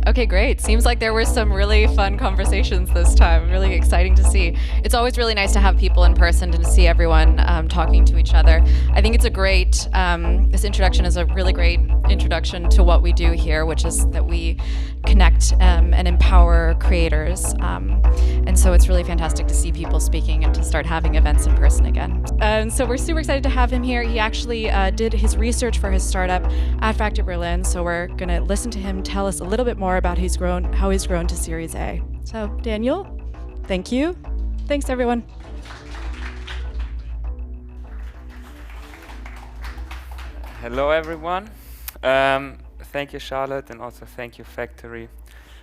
Okay, great. Seems like there were some really fun conversations this time. Really exciting to see. It's always really nice to have people in person and to see everyone talking to each other. I think it's a great, this introduction is a really great introduction to what we do here, which is that we connect and empower creators. And so it's really fantastic to see people speaking and to start having events in person again. So we're super excited to have him here. He actually did his research for his startup at Factor Berlin. So we're going to listen to him tell us a little bit more about how he's grown to Series A. So Daniel, thank you. Thanks, everyone. Hello, everyone. Thank you, Charlotte, and also thank you, Factory,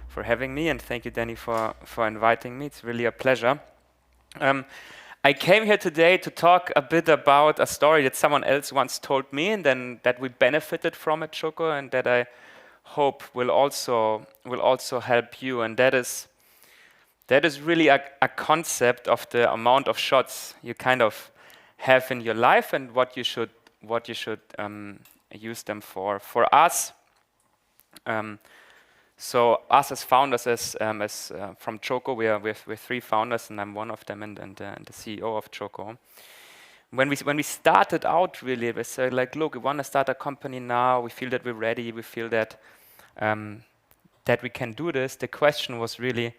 for having me, and thank you, Danny, for inviting me. It's really a pleasure. I came here today to talk a bit about a story that someone else once told me, and then that we benefited from at Choco, and that I hope will also help you. And that is really a concept of the amount of shots you kind of have in your life and what you should use them for. For us, so us as founders, from Choco, we're three founders, and I'm one of them, and the CEO of Choco. When we started out, really, we said, like, look, we want to start a company now. We feel that we're ready. We feel that that we can do this. The question was really,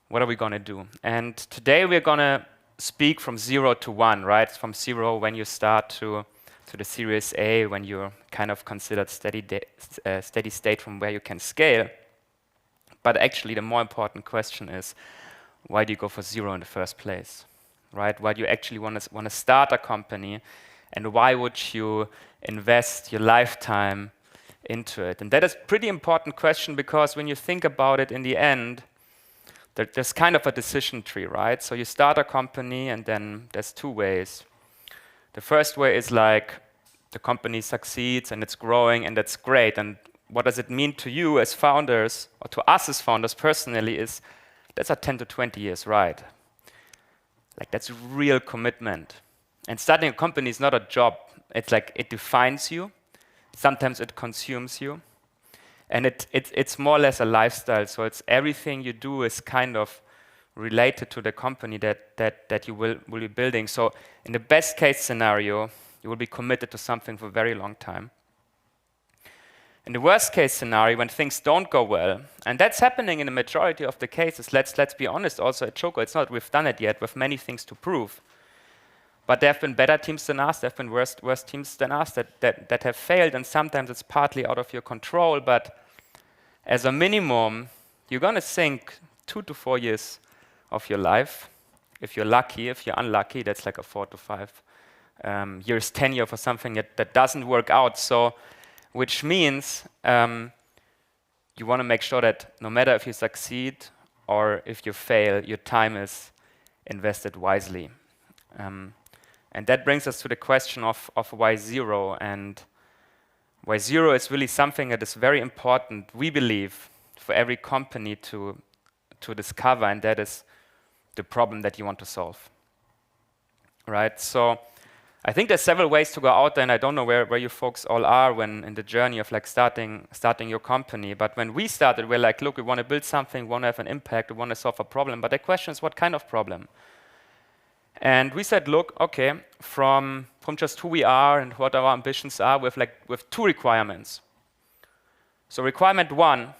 what are we going to do? And today we're going to speak from 0 to 1, right? From 0 when you start to the Series A, when you're kind of considered steady state from where you can scale. But actually, the more important question is, why do you go for 0 in the first place, right? Why do you actually want to start a company, and why would you invest your lifetime into it? And that is a pretty important question, because when you think about it in the end, there's kind of a decision tree, right? So you start a company, and then there's two ways. The first way is like the company succeeds and it's growing, and that's great. And what does it mean to you as founders, or to us as founders personally, is that's a 10 to 20 years ride. Like, that's real commitment. And starting a company is not a job. It's like it defines you. Sometimes it consumes you. And it's more or less a lifestyle. So it's everything you do is kind of related to the company that you will be building. So in the best case scenario, you will be committed to something for a very long time. In the worst case scenario, when things don't go well, and that's happening in the majority of the cases, let's be honest, also at Choco, it's not we've done it yet, with many things to prove. But there have been better teams than us, there have been worse teams than us that have failed, and sometimes it's partly out of your control, but as a minimum, you're going to sink 2 to 4 years of your life. If you're lucky, if you're unlucky, that's like a 4 to 5 years tenure for something that doesn't work out. So, which means you want to make sure that no matter if you succeed or if you fail, your time is invested wisely. And that brings us to the question of why 0. And why 0 is really something that is very important, we believe, for every company to discover, and that is the problem that you want to solve. Right? So I think there's several ways to go out there, and I don't know where you folks all are when in the journey of like starting your company. But when we started, we're like, look, we want to build something, we want to have an impact, we want to solve a problem. But the question is, what kind of problem? And we said, look, okay, from just who we are and what our ambitions are, with 2 requirements. So requirement 1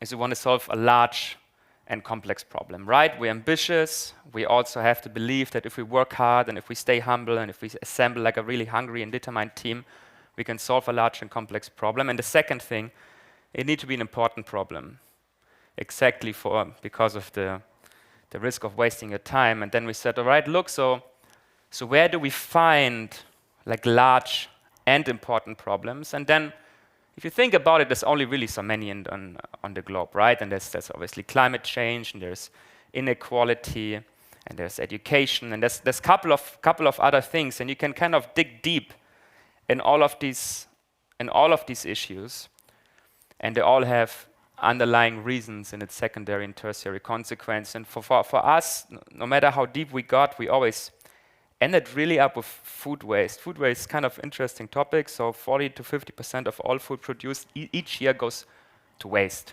is we want to solve a large and complex problem, right? We're ambitious. We also have to believe that if we work hard and if we stay humble and if we assemble like a really hungry and determined team, we can solve a large and complex problem. And the second thing, it needs to be an important problem, exactly because of the risk of wasting your time. And then we said, all right, look, so where do we find like large and important problems? And then if you think about it, there's only really so many on the globe, right? And there's obviously climate change, and there's inequality, and there's education, and there's couple of other things, and you can kind of dig deep in all of these issues, and they all have underlying reasons in its secondary and tertiary consequence. And for us, no matter how deep we got, we always ended really up with food waste. Food waste is kind of interesting topic. So 40 to 50% of all food produced each year goes to waste.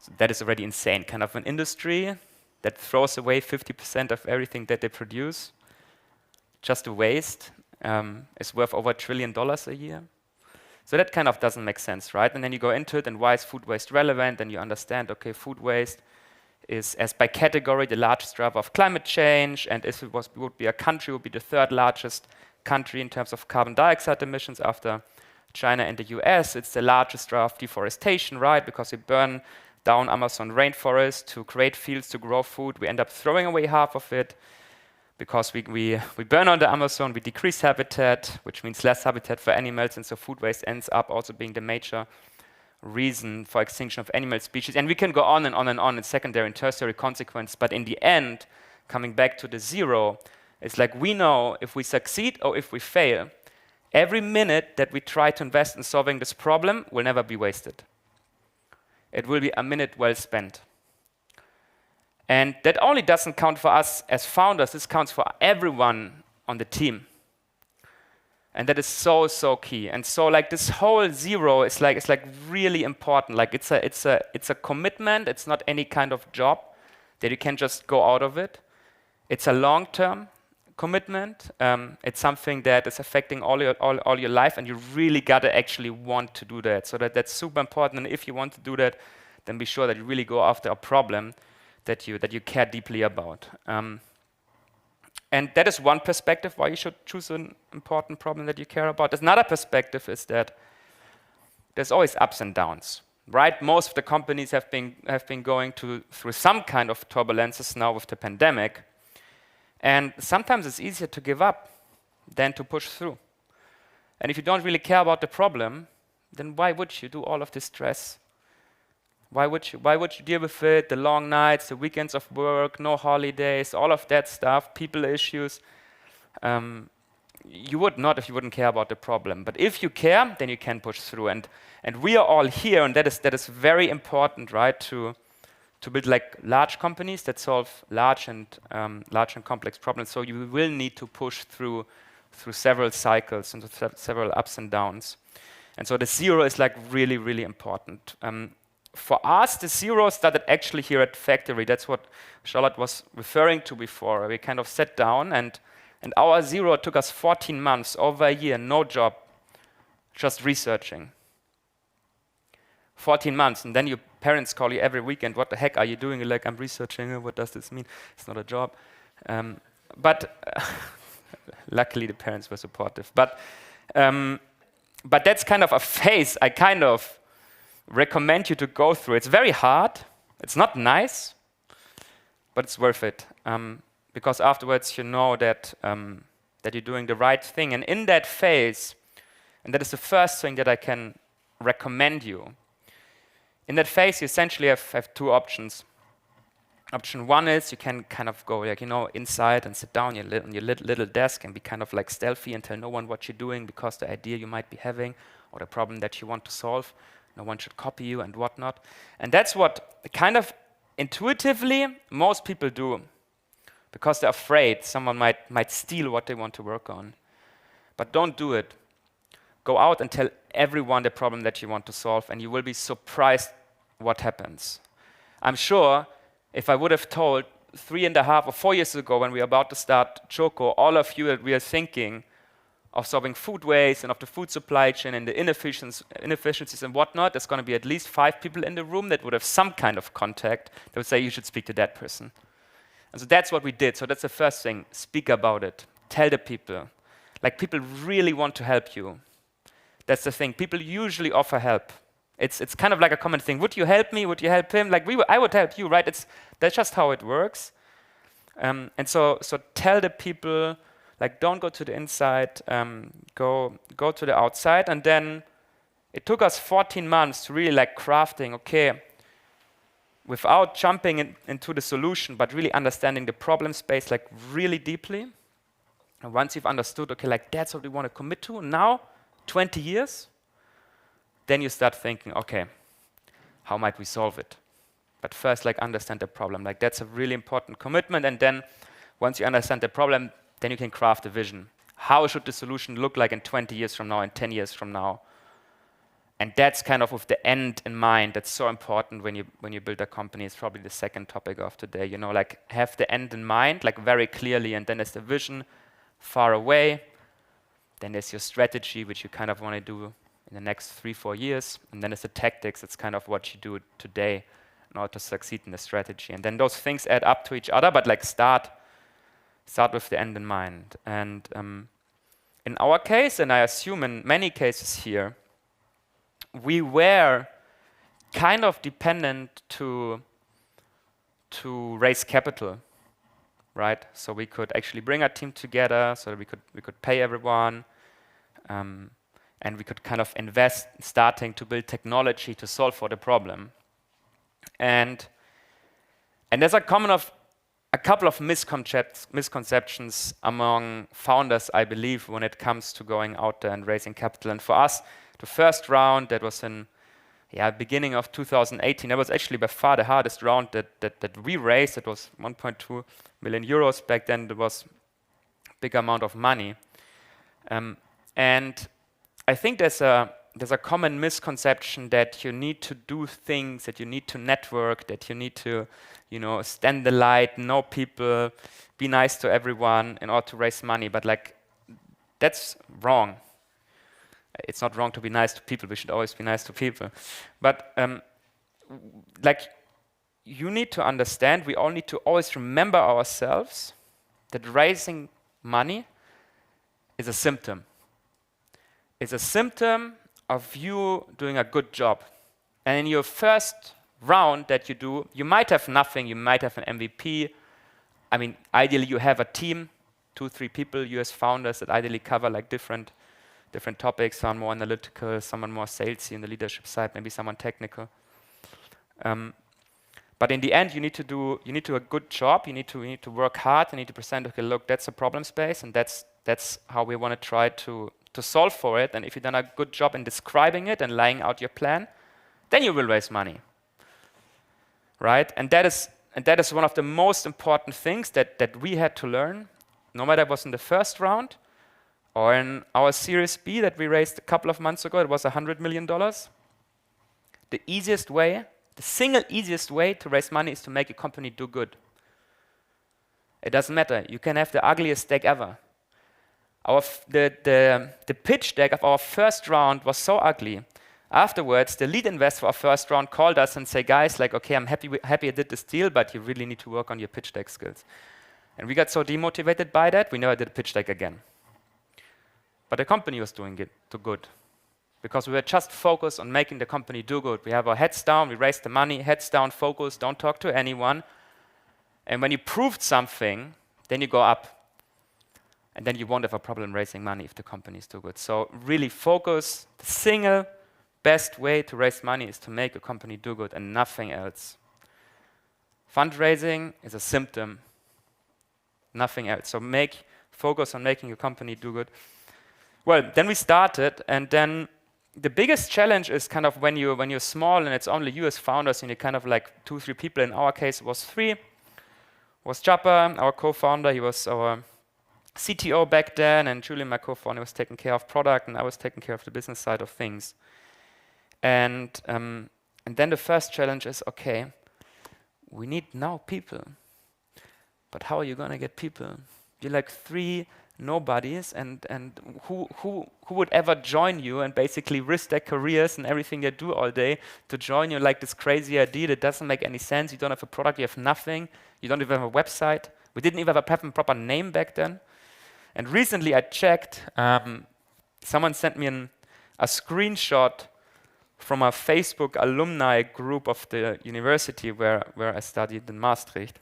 So that is already insane. Kind of an industry that throws away 50% of everything that they produce just to waste is worth over $1 trillion a year. So that kind of doesn't make sense, right? And then you go into it, and why is food waste relevant? And you understand, okay, food waste is, as by category, the largest driver of climate change. And if it would be a country, it would be the third largest country in terms of carbon dioxide emissions after China and the US. It's the largest driver of deforestation, right? Because we burn down Amazon rainforest to create fields to grow food. We end up throwing away half of it. Because we burn on the Amazon, we decrease habitat, which means less habitat for animals, and so food waste ends up also being the major reason for extinction of animal species. And we can go on and on and on in secondary and tertiary consequence, but in the end, coming back to the zero, it's like we know if we succeed or if we fail, every minute that we try to invest in solving this problem will never be wasted. It will be a minute well spent. And that only doesn't count for us as founders, this counts for everyone on the team. And that is so, so key. And so like this whole zero is like, it's like really important. Like it's a commitment, it's not any kind of job that you can just go out of it. It's a long-term commitment. It's something that is affecting all your life, and you really gotta actually want to do that. So that's super important. And if you want to do that, then be sure that you really go after a problem that you care deeply about. And that is one perspective why you should choose an important problem that you care about. There's another perspective is that there's always ups and downs, right? Most of the companies have been going through some kind of turbulences now with the pandemic. And sometimes it's easier to give up than to push through. And if you don't really care about the problem, then why would you do all of this stress? Why would you deal with it, the long nights, the weekends of work, no holidays, all of that stuff, people issues? You would not if you wouldn't care about the problem. But if you care, then you can push through. And we are all here, and that is very important, right? To build like large companies that solve large and complex problems. So you will need to push through several cycles and several ups and downs. And so the zero is like really, really important. For us, the zero started actually here at Factory. That's what Charlotte was referring to before. We kind of sat down, and our zero took us 14 months, over a year, no job, just researching. 14 months, and then your parents call you every weekend, what the heck are you doing? You're like, I'm researching, what does this mean? It's not a job. But luckily the parents were supportive. But that's kind of a phase I kind of recommend you to go through. It's very hard, it's not nice, but it's worth it. Because afterwards you know that you're doing the right thing. And in that phase, and that is the first thing that I can recommend you, in that phase you essentially have two options. Option one is you can kind of go like, inside and sit down on your little desk and be kind of like stealthy and tell no one what you're doing because the idea you might be having or the problem that you want to solve, no one should copy you and whatnot. And that's what kind of intuitively most people do because they're afraid someone might steal what they want to work on. But don't do it. Go out and tell everyone the problem that you want to solve, and you will be surprised what happens. I'm sure if I would have told 3.5 or 4 years ago when we were about to start Choco, all of you that we are thinking of solving food waste and of the food supply chain and the inefficiencies and whatnot, there's going to be at least 5 people in the room that would have some kind of contact that would say you should speak to that person. And so that's what we did. So that's the first thing. Speak about it. Tell the people. Like, people really want to help you. That's the thing. People usually offer help. It's kind of like a common thing. Would you help me? Would you help him? Like I would help you, right? That's just how it works. And so tell the people, like, don't go to the inside, go to the outside. And then it took us 14 months to really like crafting, okay, without jumping into the solution, but really understanding the problem space like really deeply. And once you've understood, okay, like that's what we want to commit to now, 20 years, then you start thinking, okay, how might we solve it? But first, like, understand the problem. Like, that's a really important commitment. And then once you understand the problem, then you can craft a vision. How should the solution look like in 20 years from now, in 10 years from now? And that's kind of with the end in mind. That's so important when you build a company. It's probably the second topic of today. You know, like have the end in mind, like very clearly, and then there's the vision far away. Then there's your strategy, which you kind of want to do in the next 3-4 years. And then there's the tactics. It's kind of what you do today in order to succeed in the strategy. And then those things add up to each other, but like start with the end in mind. And in our case, and I assume in many cases here, we were kind of dependent to raise capital, right? So we could actually bring our team together, so that we could pay everyone, and we could kind of invest, starting to build technology to solve for the problem. And there's a couple of misconceptions among founders, I believe, when it comes to going out there and raising capital. And for us, the first round that was in beginning of 2018, that was actually by far the hardest round that we raised. It was 1.2 million euros back then. It was a big amount of money. And I think there's a common misconception that you need to do things, that you need to network, that you need to, stand the light, know people, be nice to everyone in order to raise money. But like, that's wrong. It's not wrong to be nice to people. We should always be nice to people. But you need to understand, we all need to always remember ourselves that raising money is a symptom. It's a symptom of you doing a good job. And in your first round that you do, you might have nothing, you might have an MVP. I mean, ideally you have a team, 2-3 people, you as founders that ideally cover like different topics, some more analytical, someone more salesy in the leadership side, maybe someone technical. But in the end, you need to do a good job. You need to work hard. You need to present, okay, look, that's a problem space, and that's how we want to try to solve for it. And if you've done a good job in describing it and laying out your plan, then you will raise money, right? And that is one of the most important things that we had to learn, no matter it was in the first round or in our Series B that we raised a couple of months ago. It was $100 million. The single easiest way to raise money is to make a company do good. It doesn't matter. You can have the ugliest deck ever. The pitch deck of our first round was so ugly. Afterwards, the lead investor for our first round called us and said, guys, like, okay, I'm happy I did this deal, but you really need to work on your pitch deck skills. And we got so demotivated by that, we never did a pitch deck again. But the company was doing it too good, because we were just focused on making the company do good. We have our heads down, we raised the money, heads down, focus, don't talk to anyone. And when you proved something, then you go up. And then you won't have a problem raising money if the company is too good. So really focus. The single best way to raise money is to make a company do good and nothing else. Fundraising is a symptom, nothing else. So focus on making your company do good. Well, then we started, and then the biggest challenge is kind of when you're small and it's only you as founders and you're kind of like 2-3 people. In our case, it was 3. It was Chapa, our co-founder. He was our CTO back then, and Julian, my co-founder, was taking care of product, and I was taking care of the business side of things. And then the first challenge is, okay, we need now people. But how are you gonna get people? You're like 3 nobodies, and who would ever join you and basically risk their careers and everything they do all day to join you, like this crazy idea that doesn't make any sense? You don't have a product, you have nothing, you don't even have a website. We didn't even have a proper name back then. And recently I checked, someone sent me a screenshot from a Facebook alumni group of the university where I studied in Maastricht.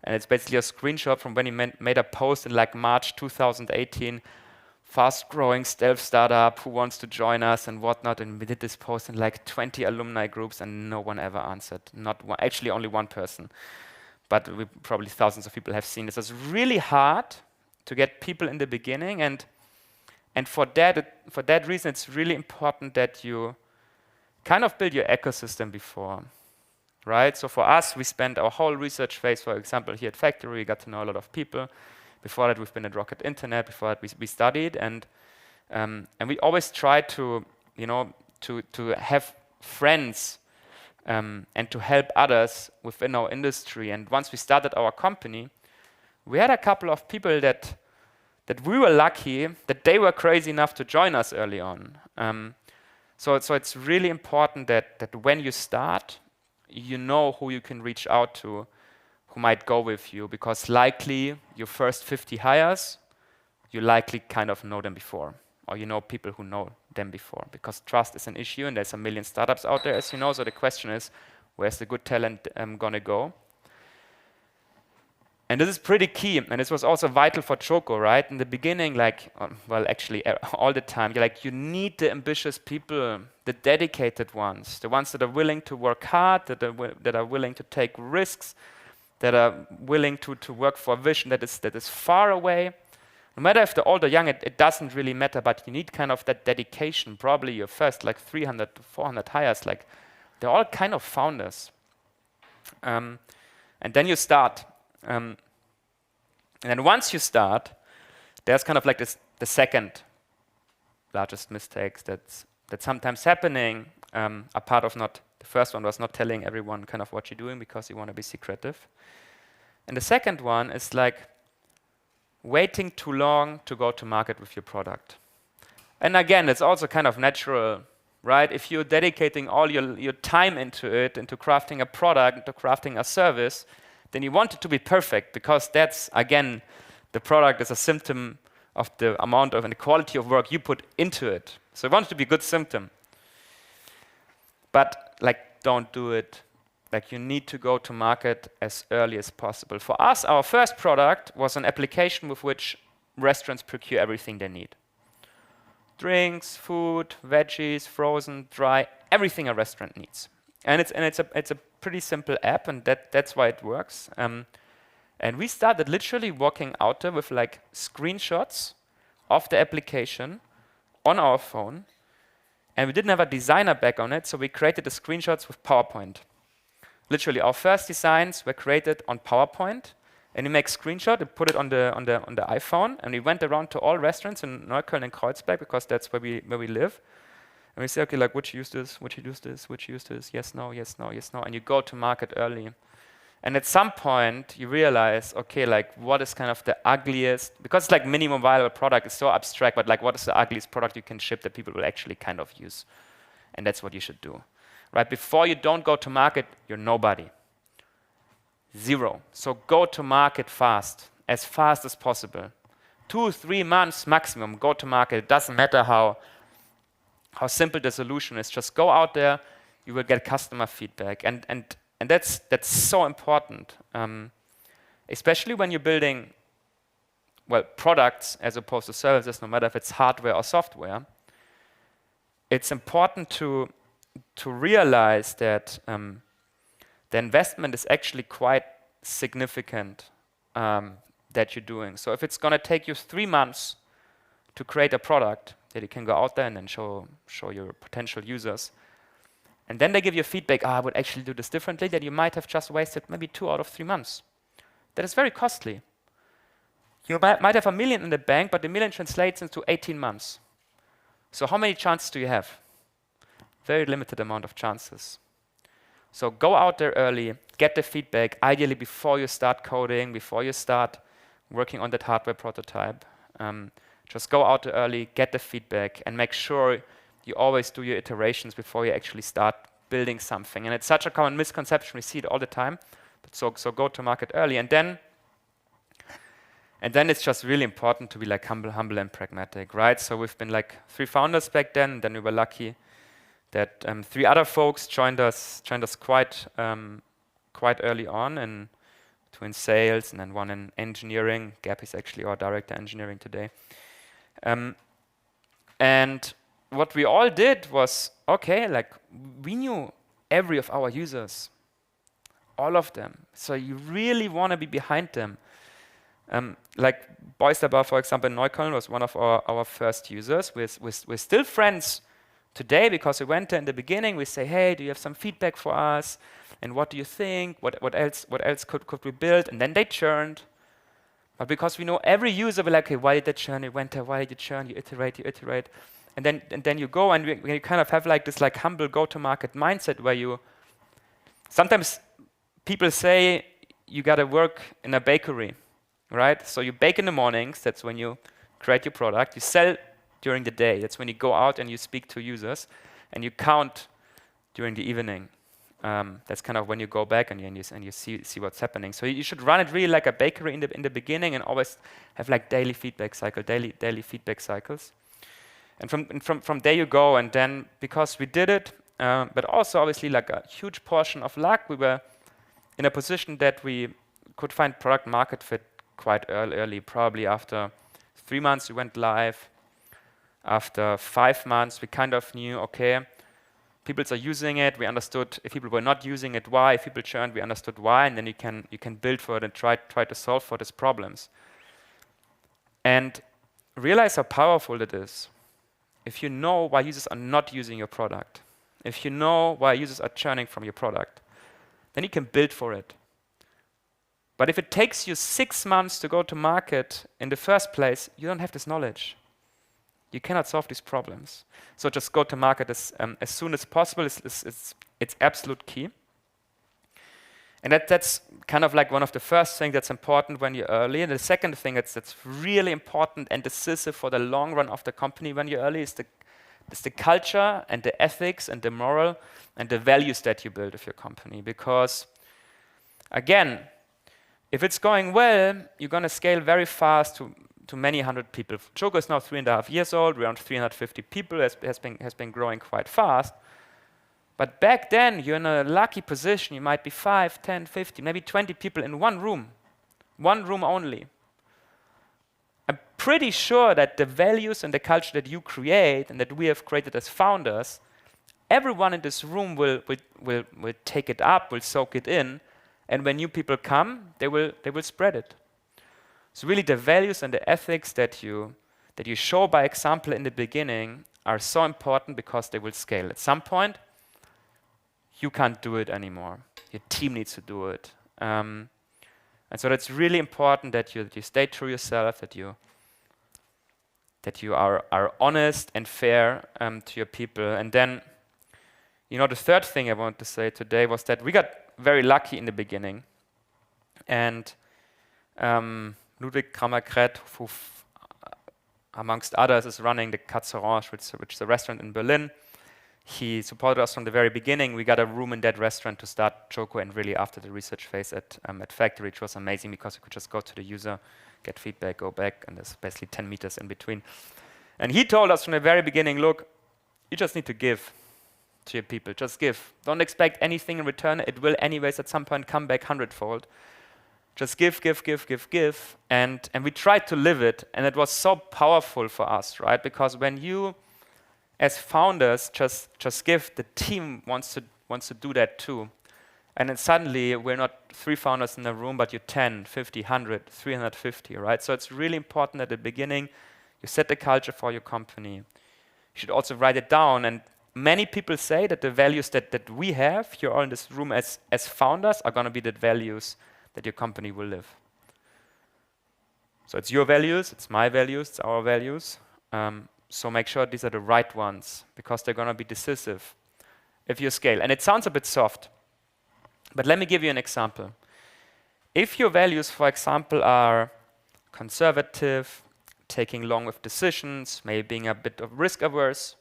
And it's basically a screenshot from when he made a post in like March 2018, fast-growing stealth startup, who wants to join us and whatnot. And we did this post in like 20 alumni groups and no one ever answered. Not one, actually only one person. But probably thousands of people have seen this. It's really hard to get people in the beginning, and for that reason, it's really important that you kind of build your ecosystem before, right? So for us, we spent our whole research phase, for example, here at Factory. We got to know a lot of people. Before that, we've been at Rocket Internet. Before that, we studied, and we always try to to have friends and to help others within our industry. And once we started our company, we had a couple of people that we were lucky that they were crazy enough to join us early on. So it's really important that when you start, you know who you can reach out to, who might go with you, because likely your first 50 hires, you likely kind of know them before, or you know people who know them before, because trust is an issue and there's a million startups out there, as you know. So the question is, where's the good talent gonna go? And this is pretty key, and this was also vital for Choco, right? In the beginning, like, well, actually, all the time, you need the ambitious people, the dedicated ones, the ones that are willing to work hard, that are willing to take risks, that are willing to work for a vision that is far away. No matter if they're old or young, it doesn't really matter, but you need kind of that dedication. Probably your first, 300 to 400 hires, they're all kind of founders. And then you start. And then once you start, there's kind of the second largest mistakes that's sometimes happening. A part of the first one was not telling everyone kind of what you're doing because you want to be secretive. And the second one is waiting too long to go to market with your product. And again, it's also kind of natural, right? If you're dedicating all your time into it, into crafting a product, into crafting a service, then you want it to be perfect, because that's, again, the product is a symptom of the amount of and the quality of work you put into it. So you want it to be a good symptom. But don't do it. You need to go to market as early as possible. For us, our first product was an application with which restaurants procure everything they need. Drinks, food, veggies, frozen, dry, everything a restaurant needs. And it's a pretty simple app, and that's why it works. And we started literally walking out there with screenshots of the application on our phone, and we didn't have a designer back on it, so we created the screenshots with PowerPoint. Literally, our first designs were created on PowerPoint, and we make screenshot and put it on the iPhone, and we went around to all restaurants in Neukölln and Kreuzberg, because that's where we live. And we say, okay, would you use this? Would you use this? Would you use this? Yes, no, yes, no, yes, no. And you go to market early. And at some point, you realize, okay, what is kind of the ugliest, because minimum viable product is so abstract, but what is the ugliest product you can ship that people will actually kind of use? And that's what you should do. Right? Before you don't go to market, you're nobody. Zero. So go to market fast as possible. 2-3 months maximum, go to market. It doesn't matter how simple the solution is. Just go out there, you will get customer feedback. And that's so important, especially when you're building, products as opposed to services, no matter if it's hardware or software. It's important to realize that the investment is actually quite significant that you're doing. So if it's going to take you 3 months to create a product that you can go out there and then show your potential users, and then they give you feedback, I would actually do this differently, that you might have just wasted maybe 2 out of 3 months. That is very costly. You might have $1 million in the bank, but the $1 million translates into 18 months. So how many chances do you have? Very limited amount of chances. So go out there early, get the feedback, ideally before you start coding, before you start working on that hardware prototype. Just go out there early, get the feedback, and make sure you always do your iterations before you actually start building something. And it's such a common misconception, we see it all the time. But so go to market early, and then it's just really important to be humble and pragmatic, right? So we've been 3 founders back then, and then we were lucky that 3 other folks joined us quite early on, and 2 in sales and then 1 in engineering. Gab is actually our director of engineering today. And what we all did was, okay, we knew every of our users, all of them. So you really want to be behind them. Boyster, for example, in Neukölln was one of our first users. We're still friends today because we went there in the beginning. We say, hey, do you have some feedback for us? And what do you think? What else could we build? And then they churned. But because we know every user, we're like, okay, why did they churn? You went there, why did you churn? You iterate. and then you go and you kind of have like this like humble go-to-market mindset where you sometimes people say you got to work in a bakery, right? So you bake in the mornings, that's when you create your product. You sell during the day, that's when you go out and you speak to users, and you count during the evening. That's kind of when you go back and you see what's happening. So you should run it really like a bakery in the beginning, and always have like daily feedback feedback cycles. And from there you go, and then because we did it, but also obviously like a huge portion of luck, we were in a position that we could find product market fit quite early. Probably after 3 months we went live. After 5 months we kind of knew, okay, people are using it. We understood if people were not using it, why. If people churned, we understood why, and then you can build for it and try to solve for these problems. And realize how powerful it is if you know why users are not using your product. If you know why users are churning from your product, then you can build for it. But if it takes you 6 months to go to market in the first place, you don't have this knowledge. You cannot solve these problems. So just go to market as soon as possible. It's absolute key. And that's kind of like one of the first things that's important when you're early. And the second thing that's really important and decisive for the long run of the company when you're early is the culture and the ethics and the moral and the values that you build with your company. Because, again, if it's going well, you're going to scale very fast to many hundred people. Choco is now 3.5 years old, around 350 people, has been growing quite fast. But back then, you're in a lucky position. You might be 5, 10, 50, maybe 20 people in one room only. I'm pretty sure that the values and the culture that you create and that we have created as founders, everyone in this room will take it up, will soak it in, and when new people come, they will spread it. So really the values and the ethics that you show by example in the beginning are so important because they will scale. At some point, you can't do it anymore. Your team needs to do it. And so that's really important that you stay true yourself, that you are honest and fair to your people. And then, the third thing I want to say today was that we got very lucky in the beginning. And Ludwig Kramer-Kret, who amongst others is running the Khachab, which is a restaurant in Berlin. He supported us from the very beginning. We got a room in that restaurant to start Choco, and really after the research phase at Factory, which was amazing because you could just go to the user, get feedback, go back, and there's basically 10 meters in between. And he told us from the very beginning, look, you just need to give to your people. Just give. Don't expect anything in return. It will anyways at some point come back 100-fold. Just give. And we tried to live it, and it was so powerful for us, right? Because when you, as founders, just give, the team wants to do that too. And then suddenly we're not 3 founders in a room, but you're 10, 50, 100, 350, right? So it's really important at the beginning you set the culture for your company. You should also write it down. And many people say that the values that we have here all in this room as founders are going to be the values that your company will live. So it's your values, it's my values, it's our values. So make sure these are the right ones, because they're going to be decisive if you scale. And it sounds a bit soft, but let me give you an example. If your values, for example, are conservative, taking long with decisions, maybe being a bit of risk averse,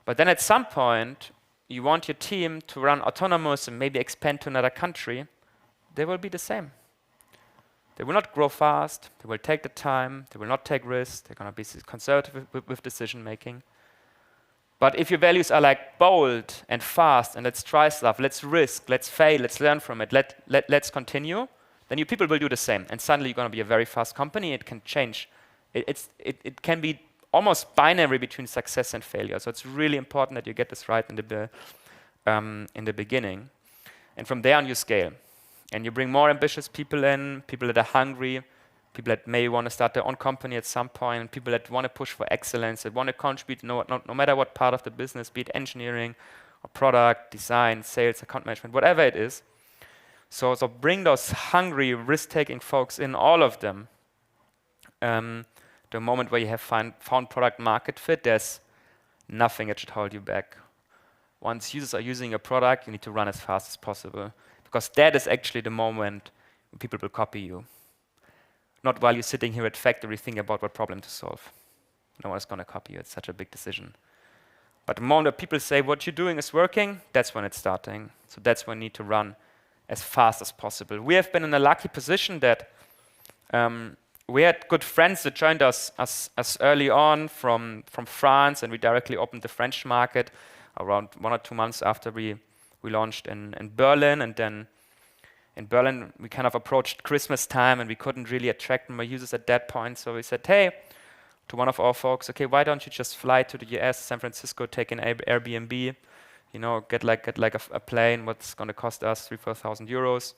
but then at some point you want your team to run autonomous and maybe expand to another country, they will be the same. They will not grow fast, they will take the time, they will not take risks, they're going to be conservative with decision making. But if your values are like bold and fast and let's try stuff, let's risk, let's fail, let's learn from it, let's continue, then your people will do the same. And suddenly you're going to be a very fast company. It can change. It can be almost binary between success and failure. So it's really important that you get this right in the beginning. And from there on you scale. And you bring more ambitious people in, people that are hungry, people that may want to start their own company at some point, people that want to push for excellence, that want to contribute no matter what part of the business, be it engineering or product, design, sales, account management, whatever it is. So bring those hungry, risk-taking folks in, all of them. the moment where you have found product market fit, there's nothing that should hold you back. Once users are using a product, you need to run as fast as possible, because that is actually the moment when people will copy you. Not while you're sitting here at factory thinking about what problem to solve. No one's going to copy you. It's such a big decision. But the moment that people say what you're doing is working, that's when it's starting. So that's when you need to run as fast as possible. We have been in a lucky position that we had good friends that joined us early on from France, and we directly opened the French market around 1 or 2 months after we launched in Berlin. And then in Berlin, we kind of approached Christmas time, and we couldn't really attract more users at that point. So we said, hey, to one of our folks, okay, why don't you just fly to the US, San Francisco, take an Airbnb, get like a plane, what's going to cost us 3,000-4,000 euros,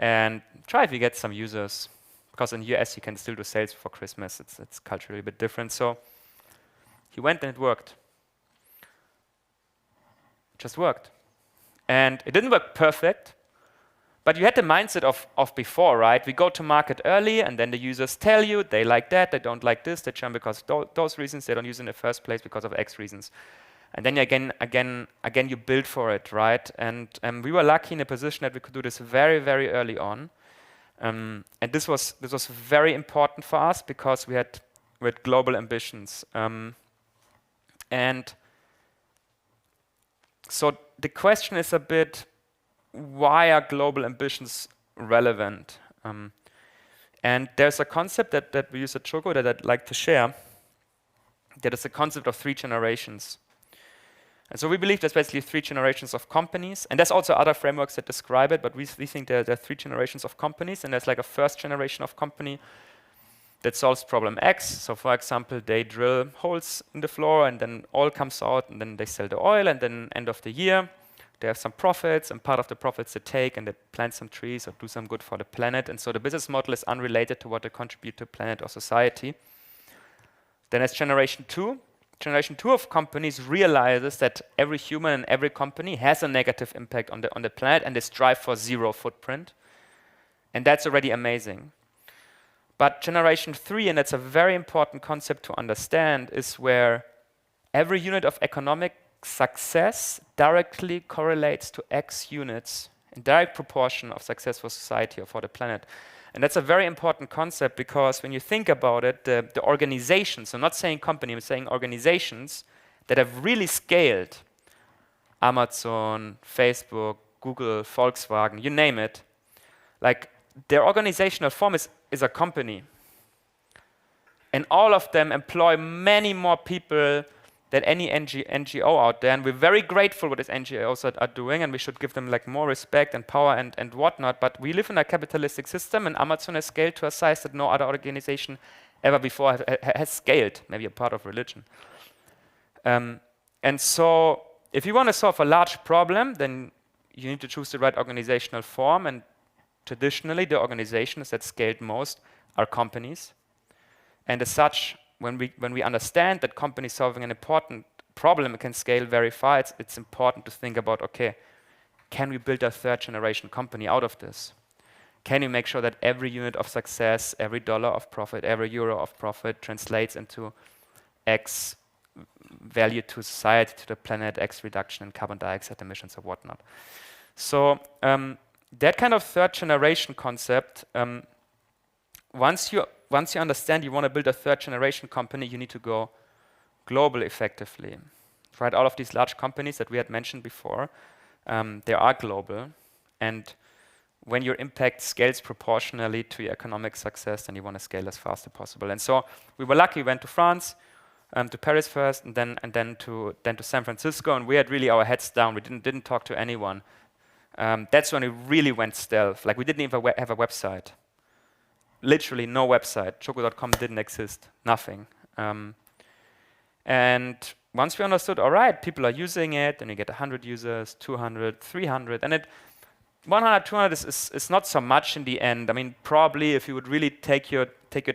and try if you get some users. Because in the US, you can still do sales for Christmas. It's culturally a bit different. So he went, and it worked. It just worked. And it didn't work perfect, but you had the mindset of before, right? We go to market early, and then the users tell you they like that, they don't like this, they jump because those reasons, they don't use it in the first place because of X reasons. And then again, you build for it, right? And we were lucky in a position that we could do this very, very early on. And this was very important for us because we had global ambitions. And so the question is a bit, why are global ambitions relevant? And there's a concept that we use at Choco that I'd like to share, that is the concept of 3 generations. And so we believe there's basically 3 generations of companies, and there's also other frameworks that describe it, but we think there are 3 generations of companies, and there's like a first generation of company that solves problem X. So for example, they drill holes in the floor, and then oil comes out, and then they sell the oil, and then end of the year, they have some profits, and part of the profits they take and they plant some trees or do some good for the planet. And so the business model is unrelated to what they contribute to planet or society. Then as generation 2. Generation 2 of companies realizes that every human and every company has a negative impact on the planet, and they strive for 0 footprint. And that's already amazing. But generation 3, and that's a very important concept to understand, is where every unit of economic success directly correlates to X units in direct proportion of success for society or for the planet. And that's a very important concept because when you think about it, the organizations, I'm not saying company, I'm saying organizations that have really scaled, Amazon, Facebook, Google, Volkswagen, you name it, like their organizational form is a company. And all of them employ many more people than any NGO out there, and we're very grateful what these NGOs are doing, and we should give them like more respect and power and whatnot, but we live in a capitalistic system, and Amazon has scaled to a size that no other organization ever before has scaled, maybe a part of religion. And so if you want to solve a large problem, then you need to choose the right organizational form, and traditionally the organizations that scaled most are companies. And as such, when we understand that companies solving an important problem can scale very far, it's important to think about, okay, can we build a 3rd generation company out of this? Can you make sure that every unit of success, every dollar of profit, every euro of profit translates into X value to society, to the planet, X reduction in carbon dioxide emissions or whatnot? So that kind of 3rd generation concept, once you understand you want to build a 3rd generation company, you need to go global effectively. Right? All of these large companies that we had mentioned before, they are global. And when your impact scales proportionally to your economic success, then you want to scale as fast as possible. And so we were lucky, we went to France, to Paris first, and then to San Francisco, and we had really our heads down. We didn't talk to anyone. That's when we really went stealth. Like we didn't even have a website. Literally no website. Choco.com didn't exist. Nothing. And once we understood, all right, people are using it, and you get 100 users, 200, 300, and 100, 200 is not so much in the end. I mean, probably if you would really take your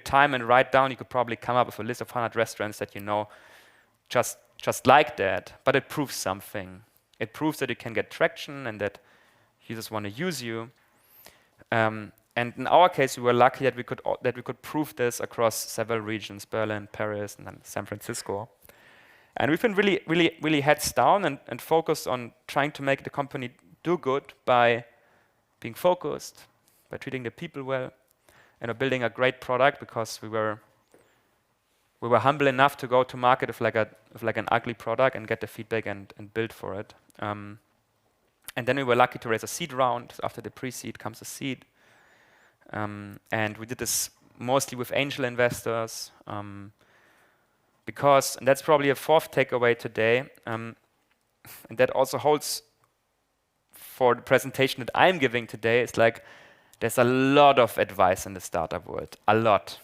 time and write down, you could probably come up with a list of 100 restaurants that you know just like that. But it proves something. It proves that you can get traction and that users want to use you. And in our case, we were lucky that we could prove this across several regions: Berlin, Paris, and then San Francisco. And we've been really heads down and focused on trying to make the company do good by being focused, by treating the people well, and building a great product, because we were humble enough to go to market with like an ugly product and get the feedback and build for it. And then we were lucky to raise a seed round. After the pre-seed comes a seed. And we did this mostly with angel investors, because, and that's probably a fourth takeaway today, and that also holds for the presentation that I'm giving today. It's like there's a lot of advice in the startup world, a lot.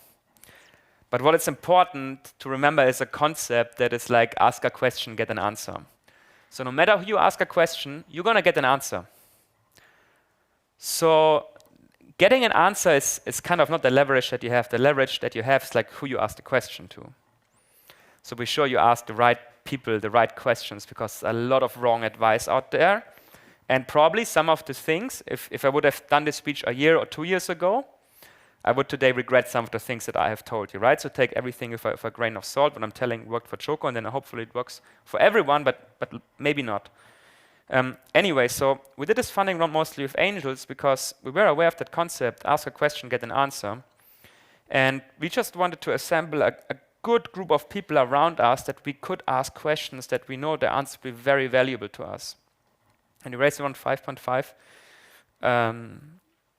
But what is important to remember is a concept that is like ask a question, get an answer. So no matter who you ask a question, you're going to get an answer. So getting an answer is kind of not the leverage that you have. The leverage that you have is like who you ask the question to. So be sure you ask the right people the right questions, because a lot of wrong advice out there. And probably some of the things, if I would have done this speech a year or 2 years ago, I would today regret some of the things that I have told you, right? So take everything with a grain of salt. What I'm telling worked for Choco, and then hopefully it works for everyone, but maybe not. Anyway, so we did this funding round mostly with angels because we were aware of that concept: ask a question, get an answer. And we just wanted to assemble a good group of people around us that we could ask questions that we know the answers will be very valuable to us. And we raised around 5.5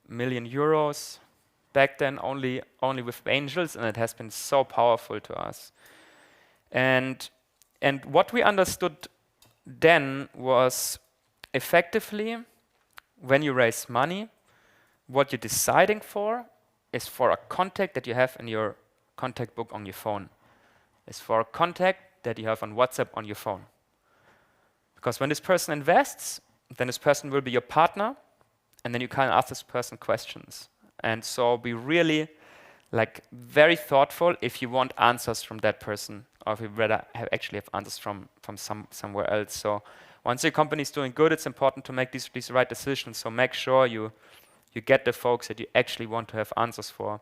million euros. Back then only with angels, and it has been so powerful to us. And what we understood then was, effectively, when you raise money, what you're deciding for is for a contact that you have in your contact book on your phone. It's for a contact that you have on WhatsApp on your phone. Because when this person invests, then this person will be your partner, and then you can ask this person questions. And so be really very thoughtful if you want answers from that person, or if you rather actually have answers from somewhere else. So once your company is doing good, it's important to make these right decisions. So make sure you get the folks that you actually want to have answers for,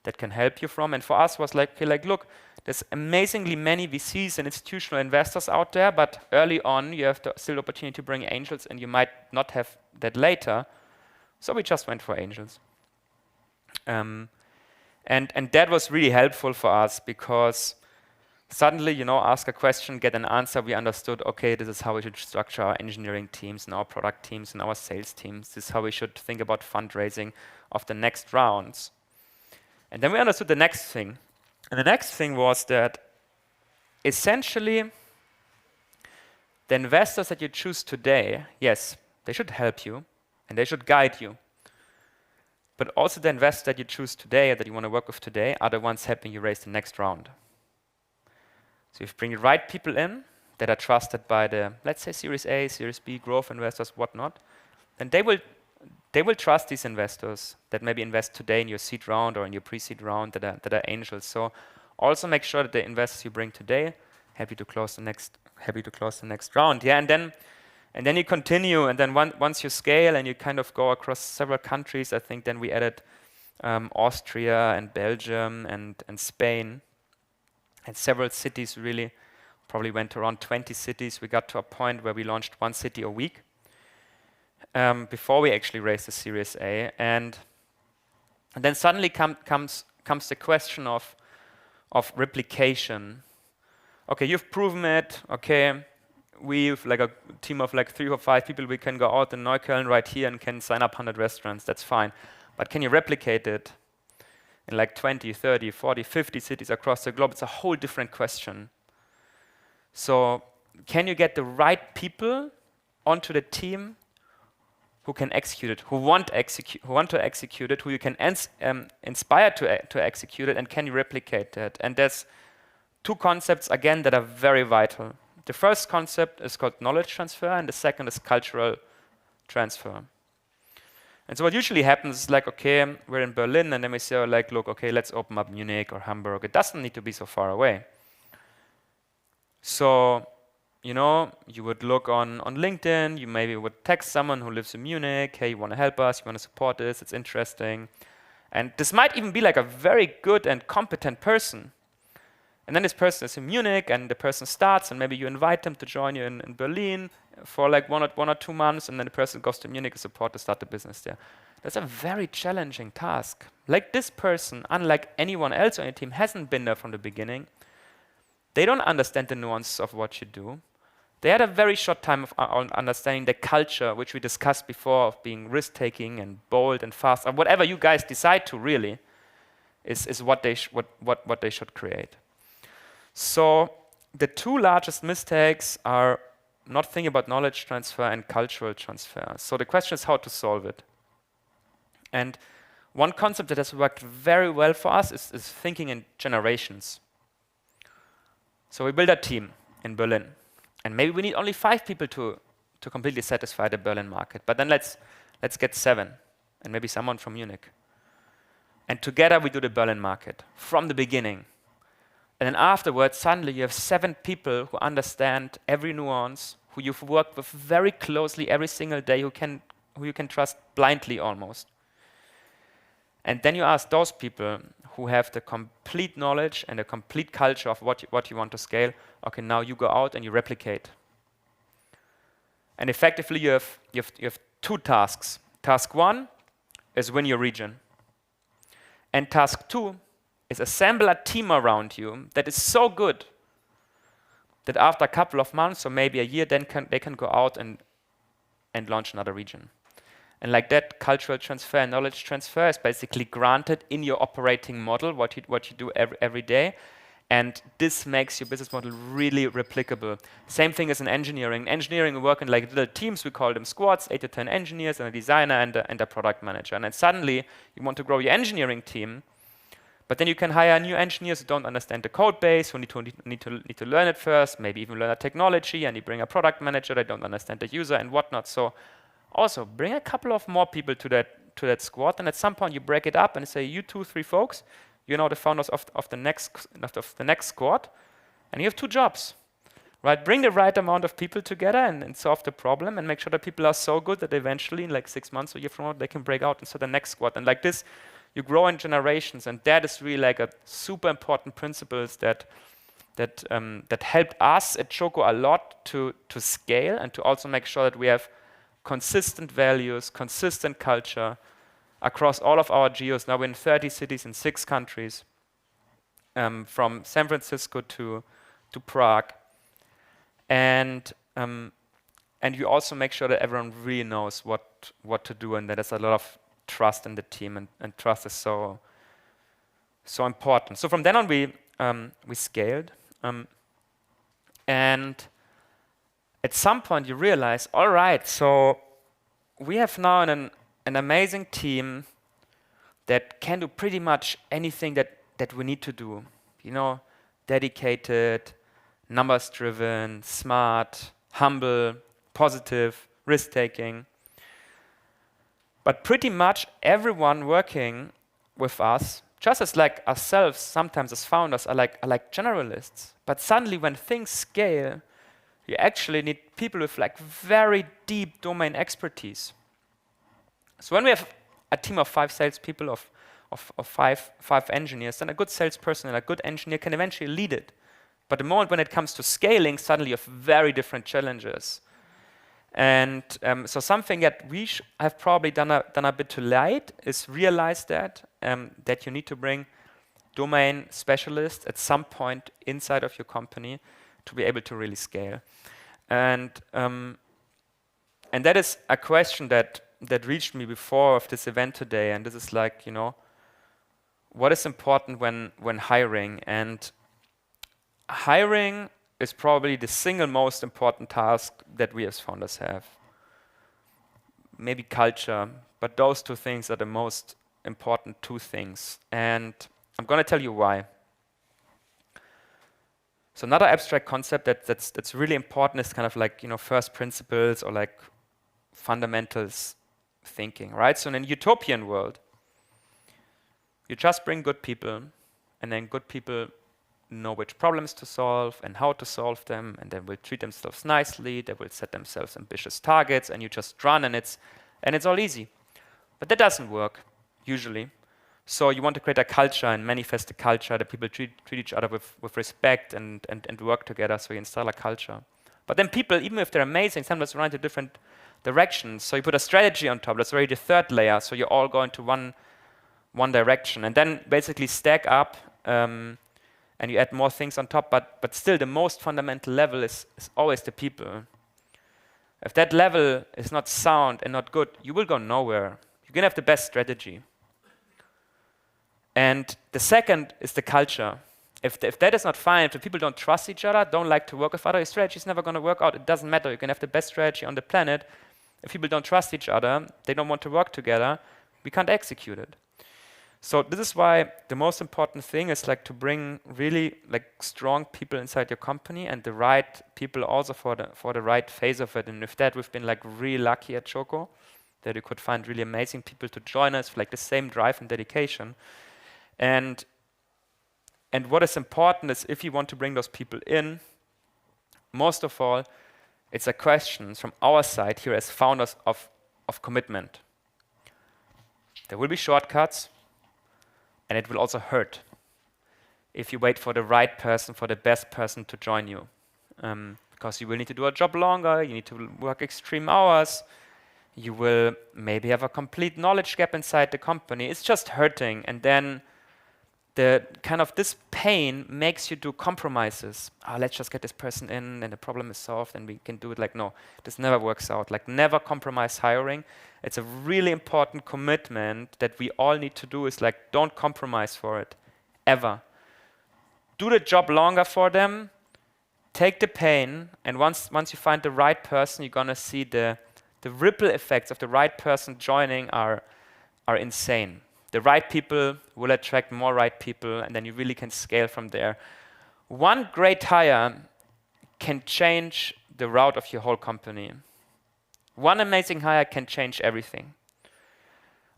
that can help you from. And for us was look, there's amazingly many VCs and institutional investors out there, but early on you have still the opportunity to bring angels, and you might not have that later. So we just went for angels. And that was really helpful for us, because suddenly, ask a question, get an answer. We understood, okay, this is how we should structure our engineering teams and our product teams and our sales teams. This is how we should think about fundraising of the next rounds. And then we understood the next thing. And the next thing was that essentially the investors that you choose today, yes, they should help you and they should guide you. But also the investors that you choose today, that you want to work with today, are the ones helping you raise the next round. So if you bring the right people in that are trusted by the, let's say, Series A, Series B, growth investors, whatnot, then they will trust these investors that maybe invest today in your seed round or in your pre-seed round that are angels. So also make sure that the investors you bring today happy to close the next round. Yeah, and then you continue, and then once you scale and you kind of go across several countries, I think then we added Austria and Belgium and Spain, and several cities. Really probably went around 20 cities. We got to a point where we launched one city a week before we actually raised the Series A. And then suddenly comes the question of replication. Okay, you've proven it. Okay, we've a team of 3 or 5 people. We can go out in Neukölln right here and can sign up 100 restaurants. That's fine. But can you replicate it in 20, 30, 40, 50 cities across the globe? It's a whole different question. So can you get the right people onto the team who can execute it, who want to execute it, who you can inspire to execute it, and can you replicate that? And there's 2 concepts, again, that are very vital. The first concept is called knowledge transfer, and the second is cultural transfer. And so what usually happens is okay, we're in Berlin, and then we say, look, okay, let's open up Munich or Hamburg. It doesn't need to be so far away. So, you would look on LinkedIn, you maybe would text someone who lives in Munich, hey, you want to help us, you want to support this, it's interesting. And this might even be like a very good and competent person. And then this person is in Munich, and the person starts, and maybe you invite them to join you in Berlin for like one or 2 months, and then the person goes to Munich to support to start the business there. That's a very challenging task. Like this person, unlike anyone else on your team, hasn't been there from the beginning. They don't understand the nuances of what you do. They had a very short time of understanding the culture, which we discussed before, of being risk-taking and bold and fast, or whatever you guys decide to really, is what they should create. So the 2 largest mistakes are not thinking about knowledge transfer and cultural transfer. So the question is how to solve it. And one concept that has worked very well for us is thinking in generations. So we build a team in Berlin. And maybe we need only 5 people to completely satisfy the Berlin market. But then let's get 7, and maybe someone from Munich. And together we do the Berlin market from the beginning. And then afterwards, suddenly you have 7 people who understand every nuance, who you've worked with very closely every single day, who you can trust blindly almost. And then you ask those people who have the complete knowledge and the complete culture of what you want to scale, okay, now you go out and you replicate. And effectively you have 2 tasks. Task 1 is win your region. And task 2 is assemble a team around you that is so good that after a couple of months or maybe a year, then they can go out and launch another region. And like that, cultural transfer and knowledge transfer is basically granted in your operating model, what you do every day. And this makes your business model really replicable. Same thing as in engineering. In engineering, we work in like little teams. We call them squads, 8 to 10 engineers, and a designer and a product manager. And then suddenly, you want to grow your engineering team, but then you can hire new engineers who don't understand the code base, who need to learn it first, maybe even learn a technology, and you bring a product manager that don't understand the user and whatnot. So also, bring a couple of more people to that squad, and at some point you break it up and say, you 2, 3 folks, you're now the founders of the next squad, and you have 2 jobs, right? Bring the right amount of people together and solve the problem, and make sure that people are so good that eventually, in like 6 months or a year from now, they can break out and start the next squad. And like this, you grow in generations, and that is really like a super important principles that helped us at Choco a lot to scale and to also make sure that we have consistent values, consistent culture across all of our geos. Now we're in 30 cities in 6 countries, from San Francisco to Prague. And you also make sure that everyone really knows what to do, and that there's a lot of trust in the team, and trust is so important. So from then on, we scaled. And at some point you realize, all right, so we have now an amazing team that can do pretty much anything that we need to do. You know, dedicated, numbers-driven, smart, humble, positive, risk-taking. But pretty much everyone working with us, just as like ourselves, sometimes as founders, are like generalists. But suddenly when things scale, you actually need people with like very deep domain expertise. So when we have a team of 5 salespeople, of 5 engineers, then a good salesperson and a good engineer can eventually lead it. But the moment when it comes to scaling, suddenly you have very different challenges. And so something that we have probably done a bit too late is realize that you need to bring domain specialists at some point inside of your company to be able to really scale. And that is a question that reached me before of this event today, and this is like, you know, what is important when hiring? And hiring is probably the single most important task that we as founders have. Maybe culture, but those 2 things are the most important 2 things. And I'm going to tell you why. So another abstract concept that's really important is kind of like, you know, first principles or like fundamentals thinking, right? So in a utopian world, you just bring good people, and then good people know which problems to solve and how to solve them, and they will treat themselves nicely, they will set themselves ambitious targets, and you just run, and it's all easy. But that doesn't work, usually. So you want to create a culture and manifest a culture that people treat each other with respect and work together, so you install a culture. But then people, even if they're amazing, sometimes run into different directions. So you put a strategy on top, that's already the third layer, so you're all going to one direction. And then basically stack up and you add more things on top, but still the most fundamental level is always the people. If that level is not sound and not good, you will go nowhere. You can have the best strategy. And the second is the culture. If that is not fine, if the people don't trust each other, don't like to work with other, your strategy is never going to work out. It doesn't matter. You can have the best strategy on the planet. If people don't trust each other, they don't want to work together, we can't execute it. So this is why the most important thing is like to bring really like strong people inside your company and the right people also for the right phase of it. And with that, we've been like really lucky at Choco that we could find really amazing people to join us with like the same drive and dedication. And what is important is if you want to bring those people in, most of all, it's a question from our side here as founders of commitment. There will be shortcuts, and it will also hurt if you wait for the right person, for the best person to join you. Because you will need to do a job longer, you need to work extreme hours, you will maybe have a complete knowledge gap inside the company. It's just hurting, and then the kind of this pain makes you do compromises. Let's just get this person in and the problem is solved and we can do it. Like, no, this never works out. Like, never compromise hiring. It's a really important commitment that we all need to do is like, don't compromise for it, ever. Do the job longer for them, take the pain, and once you find the right person, you're gonna see the ripple effects of the right person joining are insane. The right people will attract more right people, and then you really can scale from there. One great hire can change the route of your whole company. One amazing hire can change everything.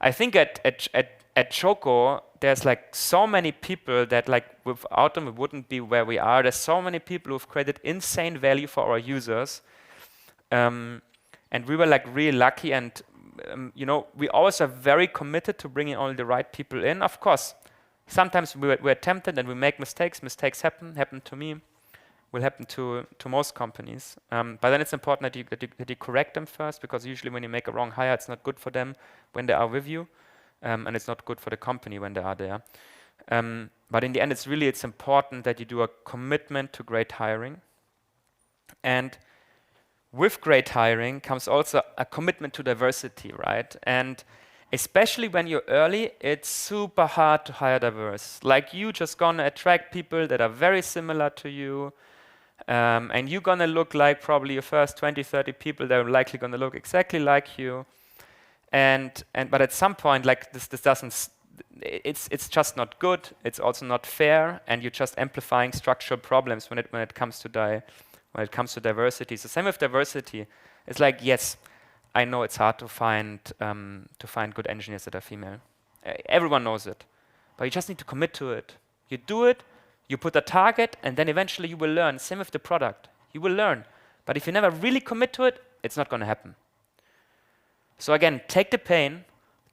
I think at Choco, there's like so many people that like without them, we wouldn't be where we are. There's so many people who've created insane value for our users. And we were like really lucky, and we always are very committed to bringing only the right people in. Of course, sometimes we're tempted and we make mistakes. Mistakes happen to me, will happen to most companies. But then it's important that you correct them first, because usually when you make a wrong hire, it's not good for them when they are with you, and it's not good for the company when they are there. But in the end, it's important that you do a commitment to great hiring. And with great hiring comes also a commitment to diversity, right? And especially when you're early, it's super hard to hire diverse. Like, you just gonna attract people that are very similar to you, and you're gonna look like probably your first 20, 30 people that are likely gonna look exactly like you. But at some point, like this doesn't, it's just not good. It's also not fair, and you're just amplifying structural problems when it comes to diversity. So same with diversity. It's like, yes, I know it's hard to find good engineers that are female. Everyone knows it, but you just need to commit to it. You do it, you put a target, and then eventually you will learn. Same with the product. You will learn. But if you never really commit to it, it's not going to happen. So again, take the pain,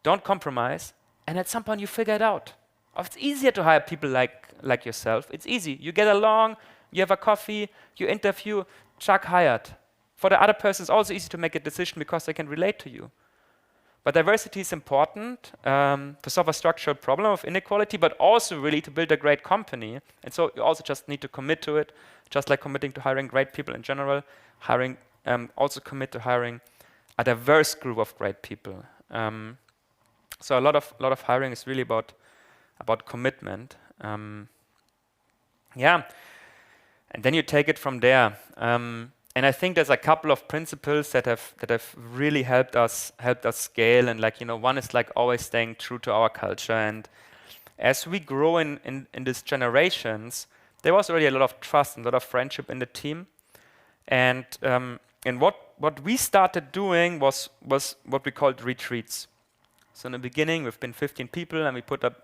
don't compromise, and at some point you figure it out. It's easier to hire people like yourself. It's easy. You get along, you have a coffee, you interview, Chuck hired. For the other person, it's also easy to make a decision because they can relate to you. But diversity is important to solve a structural problem of inequality, but also really to build a great company. And so you also just need to commit to it, just like committing to hiring great people in general, also commit to hiring a diverse group of great people. So a lot of hiring is really about commitment. Yeah. And then you take it from there. And I think there's a couple of principles that have really helped us scale. And one is like always staying true to our culture. And as we grow in these generations, there was already a lot of trust and a lot of friendship in the team. And what we started doing was what we called retreats. So in the beginning, we've been 15 people, and we put a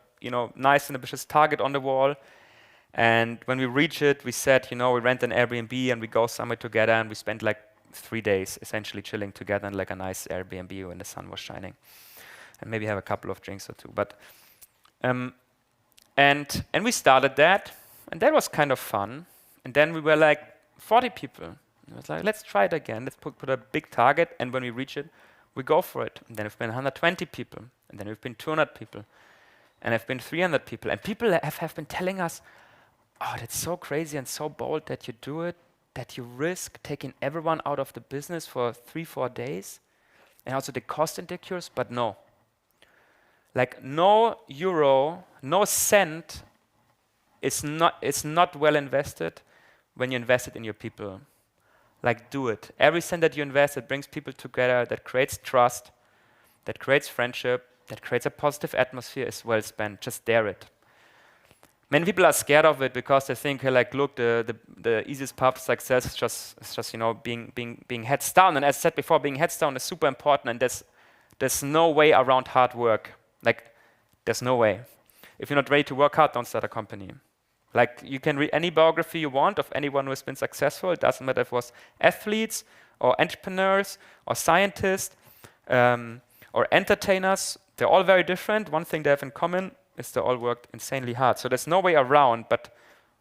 nice and ambitious target on the wall. And when we reach it, we said, we rent an Airbnb and we go somewhere together, and we spent like 3 days essentially chilling together in like a nice Airbnb when the sun was shining, and maybe have a couple of drinks or two. But And we started that, and that was kind of fun. And then we were like 40 people. And it was like, let's try it again. Let's put a big target, and when we reach it, we go for it. And then we've been 120 people, and then we've been 200 people, and have been 300 people. And people have been telling us, oh, that's so crazy and so bold that you do it, that you risk taking everyone out of the business for 3-4 days, and also the cost incurs, but no. Like no euro, no cent is not well invested when you invest it in your people. Like do it. Every cent that you invest, it brings people together, that creates trust, that creates friendship, that creates a positive atmosphere, is well spent. Just dare it. Many people are scared of it because they think, hey, like, look, the easiest path to success is just you know being heads down. And as I said before, being heads down is super important, and there's no way around hard work. Like, there's no way. If you're not ready to work hard, don't start a company. Like, you can read any biography you want of anyone who has been successful. It doesn't matter if it was athletes or entrepreneurs or scientists or entertainers. They're all very different. One thing they have in common is they all worked insanely hard. So there's no way around. But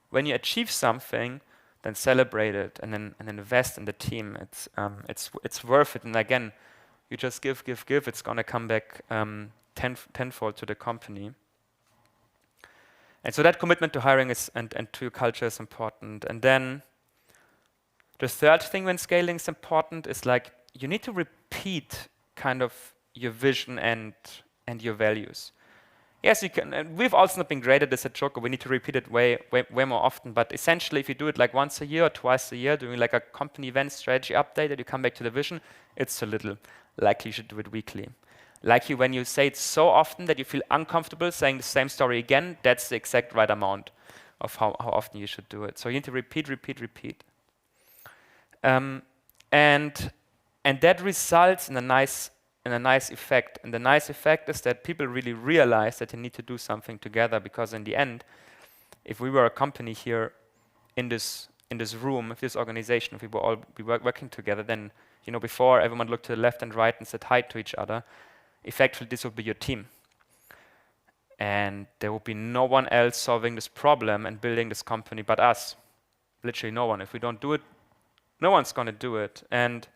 when you achieve something, then celebrate it and then invest in the team. It's worth it. And again, you just give. It's gonna come back tenfold to the company. And so that commitment to hiring and to your culture is important. And then the third thing when scaling is important is like you need to repeat kind of your vision and your values. Yes, you can. And we've also not been great at this at Choco. We need to repeat it way more often. But essentially, if you do it like once a year or twice a year, doing like a company event strategy update, and you come back to the vision, it's a little. Likely you should do it weekly. Likely when you say it so often that you feel uncomfortable saying the same story again, that's the exact right amount of how often you should do it. So you need to repeat. And that results in a nice effect. And the nice effect is that people really realize that they need to do something together, because in the end, if we were a company here in this room, if this organization, if we were all working together, then before everyone looked to the left and right and said hi to each other, effectively this would be your team. And there would be no one else solving this problem and building this company but us. Literally no one. If we don't do it, no one's going to do it. And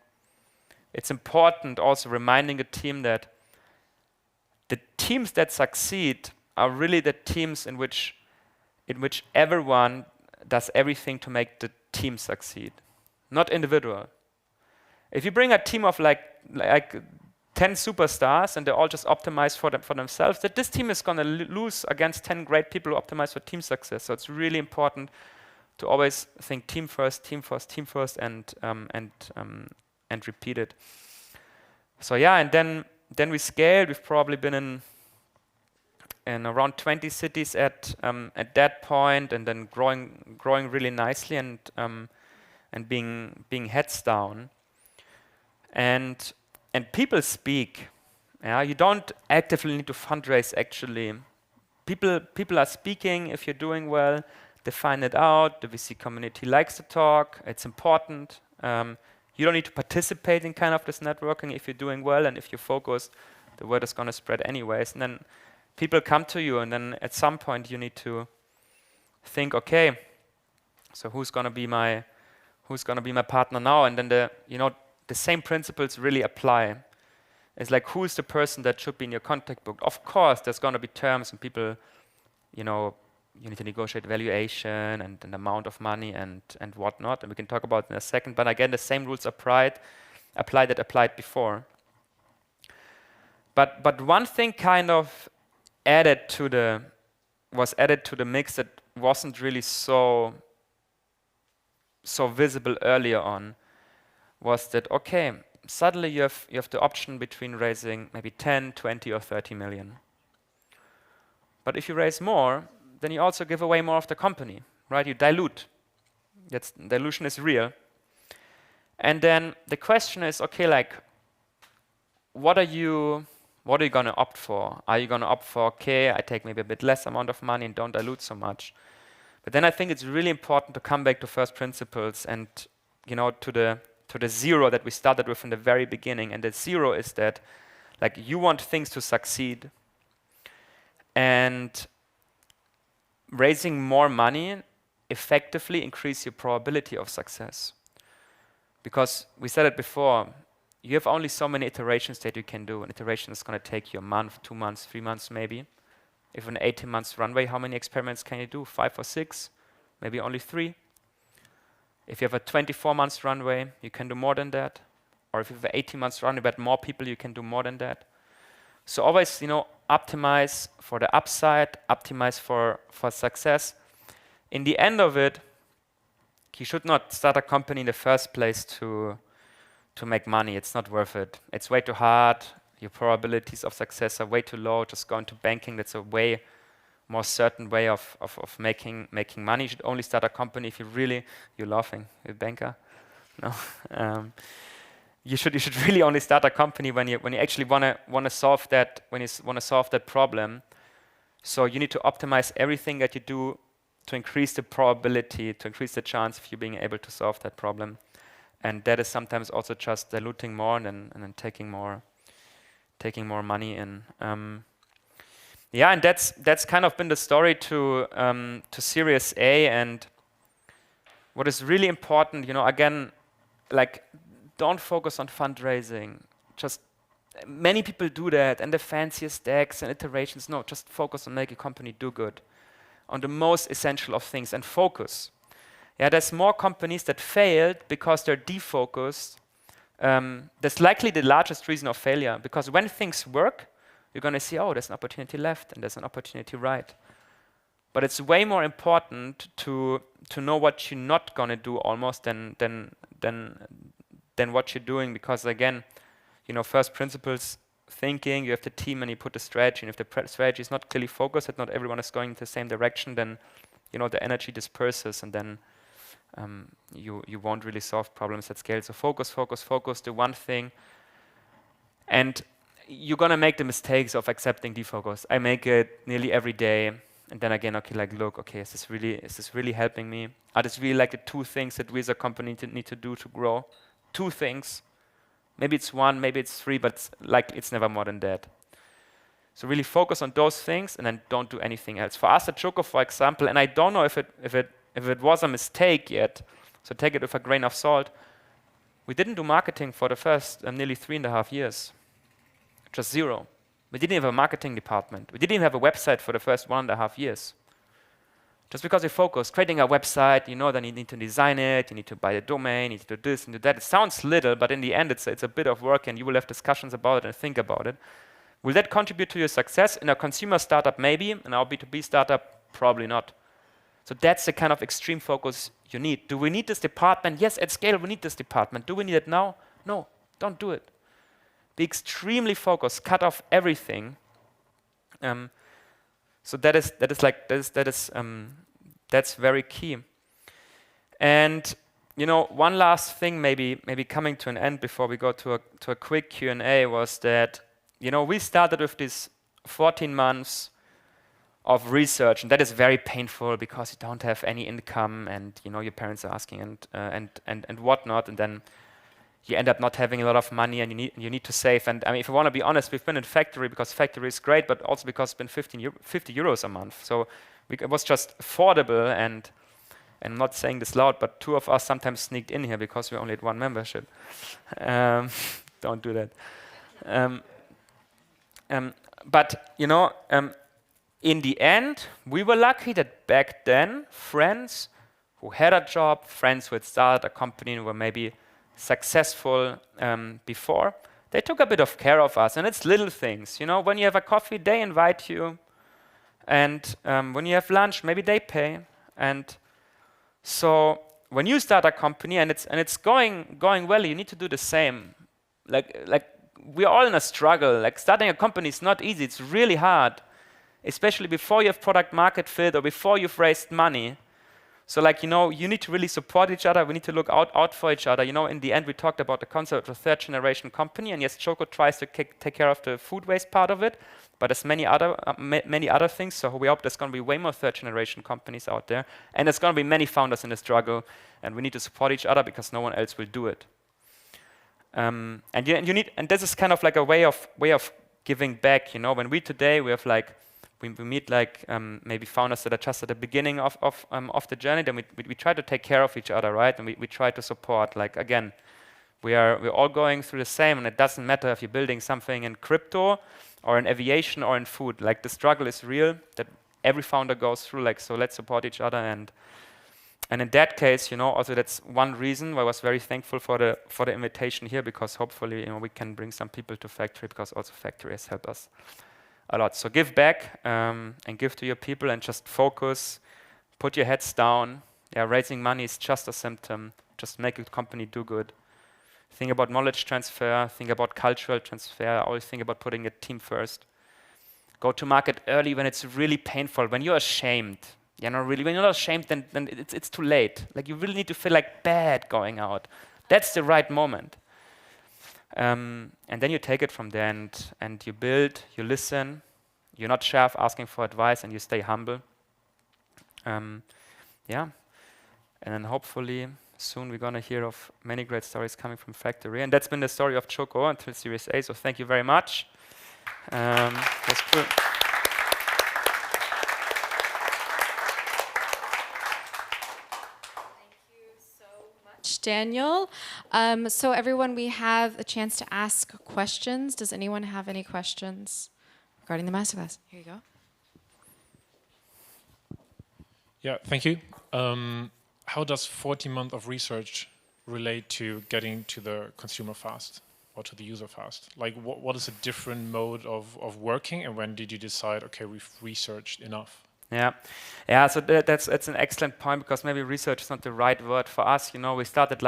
it's important also reminding the team that the teams that succeed are really the teams in which everyone does everything to make the team succeed, not individual. If you bring a team of like 10 superstars and they all just optimize for themselves, that this team is going to lose against 10 great people who optimize for team success. So it's really important to always think team first, and repeat it. So yeah, and then we scaled. We've probably been in around 20 cities at that point, and then growing really nicely and being heads down. And people speak. Yeah, you don't actively need to fundraise. Actually, people are speaking. If you're doing well, they find it out. The VC community likes to talk. It's important. You don't need to participate in kind of this networking. If you're doing well and if you're focused, the word is going to spread anyways. And then people come to you, and then at some point you need to think, okay, so who's going to be my partner now? And then the same principles really apply. It's like, who is the person that should be in your contact book? Of course, there's going to be terms and people, you need to negotiate valuation and an amount of money and whatnot, and we can talk about it in a second. But again, the same rules applied before. But one thing kind of was added to the mix that wasn't really so visible earlier on, was that, okay, suddenly you have the option between raising maybe 10, 20 or 30 million. But if you raise more, then you also give away more of the company, right? You dilute. Dilution is real. And then the question is, okay, like, what are you going to opt for? Are you going to opt for, okay, I take maybe a bit less amount of money and don't dilute so much? But then I think it's really important to come back to first principles and, to the zero that we started with in the very beginning. And the zero is that, like, you want things to succeed. and raising more money effectively increase your probability of success. Because we said it before, you have only so many iterations that you can do. An iteration is going to take you a month, 2 months, 3 months maybe. If an 18 months runway, how many experiments can you do? 5 or 6? Maybe only 3. If you have a 24 months runway, you can do more than that. Or if you have an 18 months runway but more people, you can do more than that. So always, optimize for the upside, optimize for success. In the end of it, you should not start a company in the first place to make money. It's not worth it. It's way too hard. Your probabilities of success are way too low. Just go into banking. That's a way more certain way of making money. You should only start a company if you're laughing, a banker? No. You should really only start a company when you actually wanna solve that problem. So you need to optimize everything that you do to increase the probability, to increase the chance of you being able to solve that problem. And that is sometimes also just diluting more and then taking more money in. And that's kind of been the story to Series A. And what is really important, again, like, don't focus on fundraising. Just many people do that and the fanciest decks and iterations. No, just focus on making a company do good, on the most essential of things, and focus. There's more companies that failed because they're defocused. That's likely the largest reason of failure, because when things work, you're going to see, oh, there's an opportunity left and there's an opportunity right. But it's way more important to know what you're not going to do almost than what you're doing, because again, first principles thinking, you have the team and you put the strategy, and if the strategy is not clearly focused, that not everyone is going in the same direction, then the energy disperses, and then you won't really solve problems at scale. So focus, do one thing. And you're gonna make the mistakes of accepting defocus. I make it nearly every day, and then again, is this really helping me? Are this really like the 2 things that we as a company need to do to grow? 2 things. Maybe it's 1, maybe it's 3, but it's never more than that. So really focus on those things and then don't do anything else. For us at Choco, for example, and I don't know if it was a mistake yet, so take it with a grain of salt, we didn't do marketing for the first nearly 3.5 years. Just 0. We didn't have a marketing department. We didn't even have a website for the first 1.5 years. Just because we focus, creating a website, then you need to design it, you need to buy a domain, you need to do this and do that. It sounds little, but in the end, it's a bit of work, and you will have discussions about it and think about it. Will that contribute to your success? In a consumer startup, maybe. In our B2B startup, probably not. So that's the kind of extreme focus you need. Do we need this department? Yes, at scale, we need this department. Do we need it now? No, don't do it. Be extremely focused, cut off everything. So that's very key. And one last thing, maybe coming to an end before we go to a quick Q&A, was that we started with these 14 months of research, and that is very painful because you don't have any income, and your parents are asking and whatnot, and then you end up not having a lot of money, and you need to save. And I mean, if you want to be honest, we've been in factory because factory is great, but also because it's been 50 euros a month. So it was just affordable, and I'm not saying this loud, but 2 of us sometimes sneaked in here because we only had 1 membership. Don't do that. But in the end, we were lucky that back then, friends who had a job, friends who had started a company and were maybe successful before, they took a bit of care of us. And it's little things. When you have a coffee, they invite you. And when you have lunch, maybe they pay. And so when you start a company and it's going well, you need to do the same. Like we're all in a struggle. Like, starting a company is not easy. It's really hard, especially before you have product market fit or before you've raised money. So you need to really support each other. We need to look out for each other. In the end, we talked about the concept of a 3rd-generation company. And yes, Choco tries to take care of the food waste part of it, but there's many other things. So we hope there's going to be way more 3rd-generation companies out there. And there's going to be many founders in the struggle. And we need to support each other because no one else will do it. And this is kind of like a way of giving back. When we have we meet like maybe founders that are just at the beginning of the journey. Then we try to take care of each other, right? And we try to support. Like again, we're all going through the same, and it doesn't matter if you're building something in crypto or in aviation or in food. Like the struggle is real that every founder goes through. Like so, let's support each other. And in that case, also that's one reason why I was very thankful for the invitation here, because hopefully we can bring some people to Factory, because also Factory has helped us a lot. So give back and give to your people and just focus, put your heads down. Yeah, raising money is just a symptom. Just make a company do good. Think about knowledge transfer, think about cultural transfer, always think about putting a team first. Go to market early when it's really painful, when you're ashamed. Really, when you're not ashamed, then it's too late. Like you really need to feel like bad going out. That's the right moment. And then you take it from there and you build, you listen, you're not shy of asking for advice, and you stay humble. And then hopefully soon we're going to hear of many great stories coming from Factory. And that's been the story of Choco until Series A, so thank you very much. That's cool. Daniel. So everyone, we have a chance to ask questions. Does anyone have any questions regarding the Masterclass? Here you go. Yeah, thank you. How does 40 months of research relate to getting to the consumer fast or to the user fast? Like what is a different mode of working, and when did you decide, okay, we've researched enough? Yeah. So that's an excellent point, because maybe research is not the right word for us. We started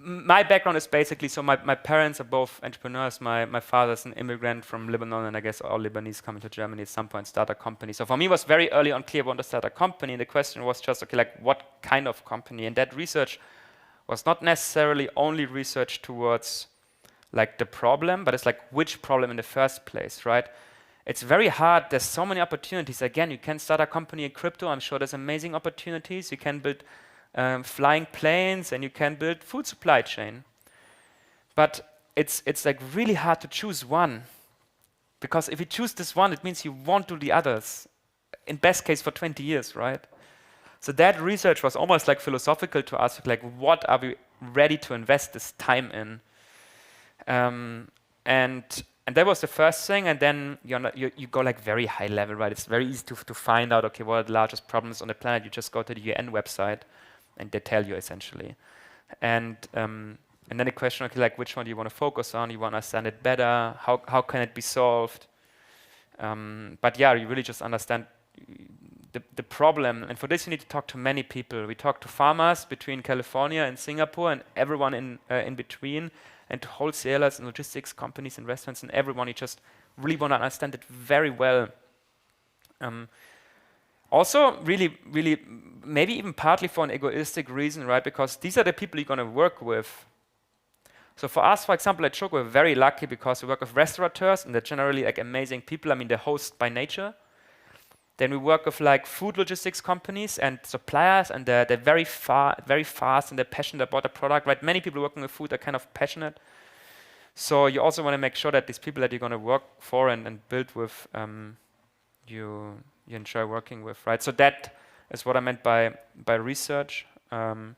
my background is basically, so my parents are both entrepreneurs. My father's an immigrant from Lebanon, and I guess all Lebanese coming to Germany at some point start a company. So for me, it was very early on clear I want to start a company. And the question was just, okay, like what kind of company? And that research was not necessarily only research towards like the problem, but it's like which problem in the first place, right? It's very hard. There's so many opportunities. Again, you can start a company in crypto. I'm sure there's amazing opportunities. You can build flying planes, and you can build food supply chain. But it's like really hard to choose one, because if you choose this one, it means you won't do the others. In best case for 20 years, right? So that research was almost like philosophical to us. Like, what are we ready to invest this time in? And that was the first thing, and then you go like very high level, right? It's very easy to find out, okay, what are the largest problems on the planet? You just go to the UN website, and they tell you essentially. And then the question, okay, like which one do you want to focus on? You want to understand it better? How can it be solved? But yeah, you really just understand the problem, and for this you need to talk to many people. We talk to farmers between California and Singapore, and everyone in between, and to wholesalers and logistics companies and restaurants and everyone. You just really want to understand it very well. Also, really, maybe even partly for an egoistic reason, right? Because these are the people you're going to work with. So for us, for example, at Choco, we're very lucky because we work with restaurateurs, and they're generally like amazing people. I mean, they're hosts by nature. Then we work with like food logistics companies and suppliers, and they're very fast, and they're passionate about the product, right? Many people working with food are kind of passionate. So you also want to make sure that these people that you're going to work for and build with, you enjoy working with, right? So that is what I meant by research. And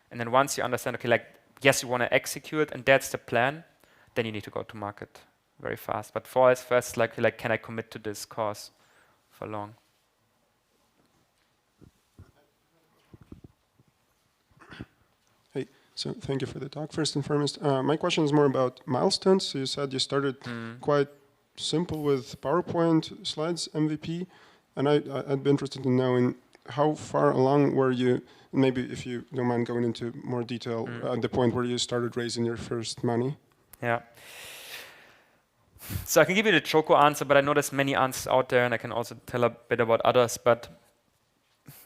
then once you understand, okay, like yes, you want to execute, and that's the plan, then you need to go to market very fast. But first, like can I commit to this cause for long? Hey, so thank you for the talk. First and foremost, my question is more about milestones. So you said you started quite simple with PowerPoint slides, MVP, and I'd be interested in knowing how far along were you, maybe if you don't mind going into more detail, at the point where you started raising your first money? Yeah. So I can give you the Choco answer, but I know there's many answers out there, and I can also tell a bit about others. But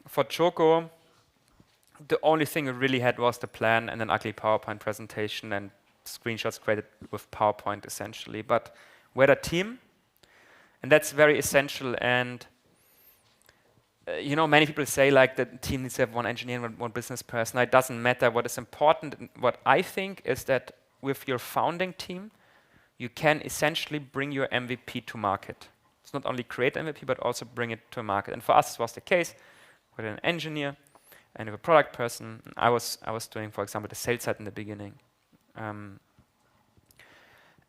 for Choco, the only thing we really had was the plan and an ugly PowerPoint presentation and screenshots created with PowerPoint, essentially. But we're a team, and that's very essential. And many people say like the team needs to have one engineer and one business person. It doesn't matter. What is important, what I think, is that with your founding team, you can essentially bring your MVP to market. It's not only create MVP, but also bring it to market. And for us, this was the case. We had an engineer and a product person. I was doing, for example, the sales side in the beginning.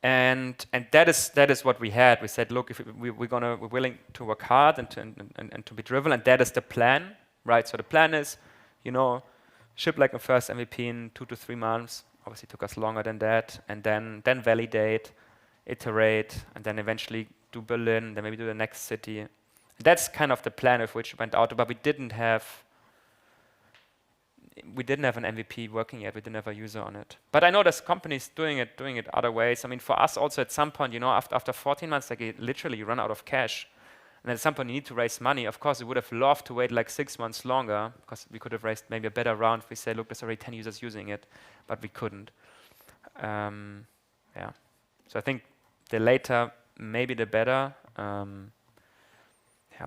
And that is what we had. We said, look, if we're willing to work hard and to be driven, and that is the plan, right? So the plan is, ship like a first MVP in 2 to 3 months. Obviously, it took us longer than that, and then validate, iterate, and then eventually do Berlin, then maybe do the next city. That's kind of the plan of which we went out, but we didn't have an MVP working yet. We didn't have a user on it. But I know there's companies doing it other ways. I mean, for us also at some point, after 14 months, like literally you run out of cash. And at some point you need to raise money. Of course, we would have loved to wait like 6 months longer because we could have raised maybe a better round if we say, look, there's already 10 users using it, but we couldn't. Yeah. So I think the later, maybe the better. Yeah,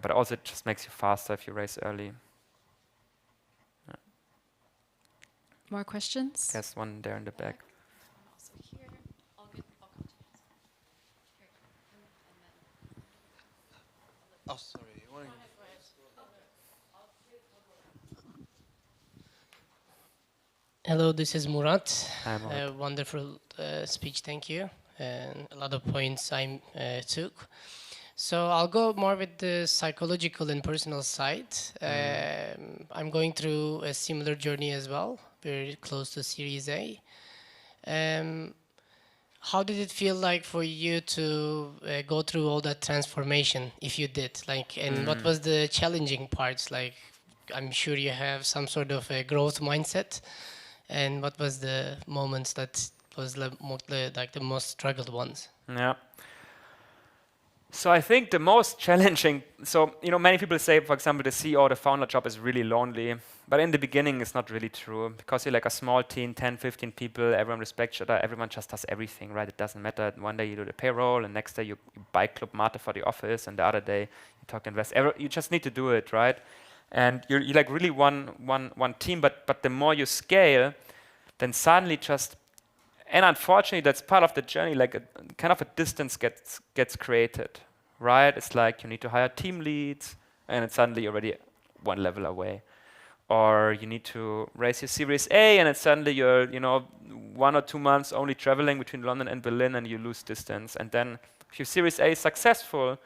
but also it just makes you faster if you raise early. More questions? There's one there in the back. Also here. I'll come to you. Oh, sorry. Hello, this is Murat. Hi, Murat. Wonderful speech, thank you. And a lot of points I took. So I'll go more with the psychological and personal side. I'm going through a similar journey as well, very close to Series A. How did it feel like for you to go through all that transformation, if you did? And what was the challenging parts? I'm sure you have some sort of a growth mindset. And what was the moments that was the most struggled ones? Yeah. So I think the most challenging, many people say, for example, the CEO, the founder job is really lonely. But in the beginning, it's not really true because you're like a small team, 10, 15 people, everyone respects each other, everyone just does everything, right? It doesn't matter. One day you do the payroll, and next day you buy Club Mate for the office, and the other day you talk to investors. You just need to do it, right? And you're like really one team, but the more you scale, then suddenly and unfortunately, that's part of the journey, like kind of a distance gets created, right? It's like you need to hire team leads, and it's suddenly already one level away. Or you need to raise your Series A, and it's suddenly you're, 1 or 2 months only traveling between London and Berlin, and you lose distance. And then if your Series A is successful,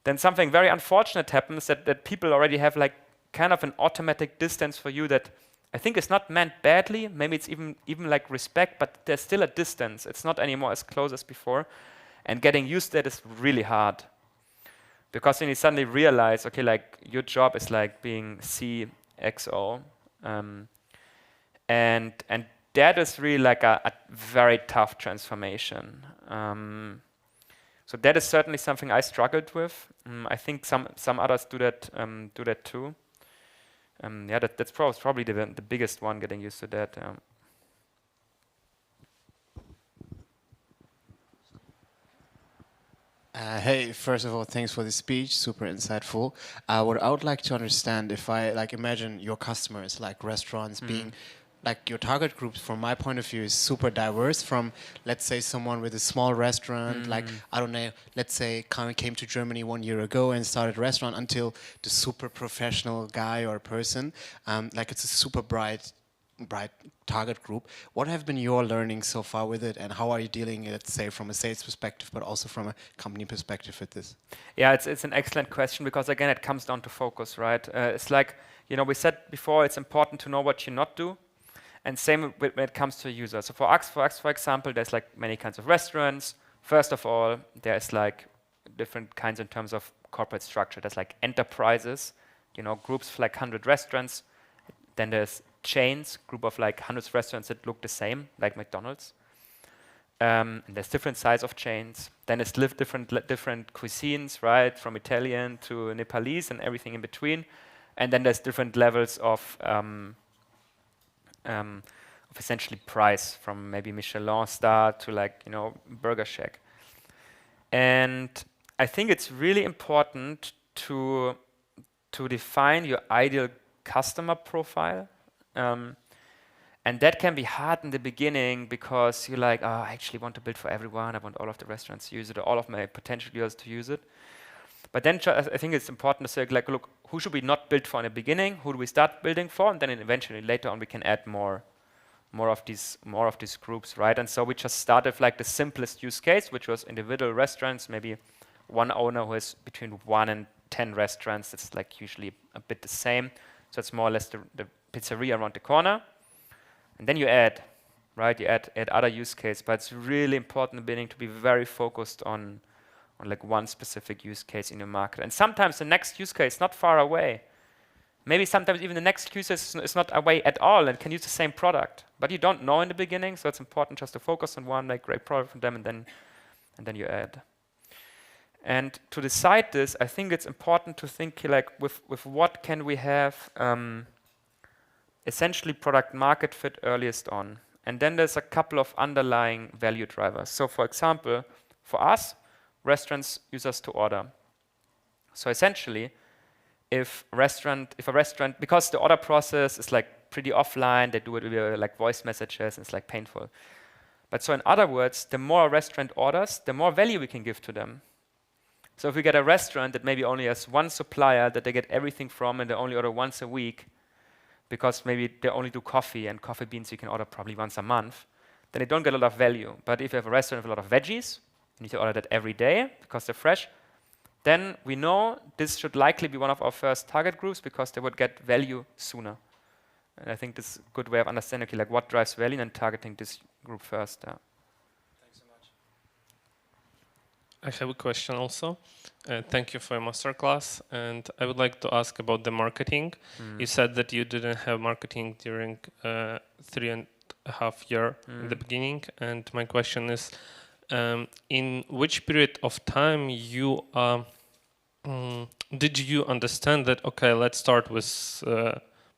then something very unfortunate happens that people already have like kind of an automatic distance for you that I think is not meant badly. Maybe it's even like respect, but there's still a distance. It's not anymore as close as before. And getting used to that is really hard. Because then you suddenly realize, okay, like your job is like being CXO. And that is really like a very tough transformation. So that is certainly something I struggled with. I think some others do that too. That's probably the biggest one, getting used to that. Hey, first of all, thanks for the speech, super insightful. What I would like to understand, if I imagine your customers, like restaurants being, your target groups, from my point of view, is super diverse. From, let's say, someone with a small restaurant, I don't know, let's say came to Germany 1 year ago and started a restaurant, until the super professional guy or person. It's a super bright target group. What have been your learnings so far with it, and how are you dealing, let's say, from a sales perspective, but also from a company perspective with this? Yeah, it's an excellent question, because again, it comes down to focus, right? It's like, we said before, it's important to know what you not do. And same when it comes to a user. So for us, for example, there's like many kinds of restaurants. First of all, there's like different kinds in terms of corporate structure. There's like enterprises, groups of like 100 restaurants. Then there's chains, group of like hundreds of restaurants that look the same, like McDonald's. And there's different size of chains. Then there's different cuisines, right? From Italian to Nepalese and everything in between. And then there's different levels of essentially price, from maybe Michelin star to like, Burger Shack. And I think it's really important to define your ideal customer profile. And And that can be hard in the beginning because you're like, oh, I actually want to build for everyone. I want all of the restaurants to use it, or all of my potential users to use it. But then I think it's important to say, like, look, who should we not build for in the beginning? Who do we start building for? And then eventually later on we can add more of these groups, right? And so we just started with like the simplest use case, which was individual restaurants, maybe one owner who has between 1 and 10 restaurants. It's like usually a bit the same. So it's more or less the pizzeria around the corner. And then you add, right? You add other use case, but it's really important in the beginning to be very focused on like one specific use case in your market. And sometimes the next use case is not far away. Maybe sometimes even the next use case is not away at all and can use the same product. But you don't know in the beginning, so it's important just to focus on one, make great product from them, and then you add. And to decide this, I think it's important to think like with what can we have essentially product market fit earliest on. And then there's a couple of underlying value drivers. So for example, for us, restaurants use us to order. So essentially, if a restaurant, because the order process is like pretty offline, they do it with like voice messages, and it's like painful. But so in other words, the more a restaurant orders, the more value we can give to them. So if we get a restaurant that maybe only has one supplier that they get everything from and they only order once a week, because maybe they only do coffee and coffee beans you can order probably once a month, then they don't get a lot of value. But if you have a restaurant with a lot of veggies, you need to order that every day because they're fresh, then we know this should likely be one of our first target groups because they would get value sooner. And I think this is a good way of understanding, okay, like what drives value and targeting this group first. Thanks so much. I have a question also. Thank you for your masterclass. And I would like to ask about the marketing. You said that you didn't have marketing during 3.5 years in the beginning. And my question is, in which period of time did you understand that, okay, let's start with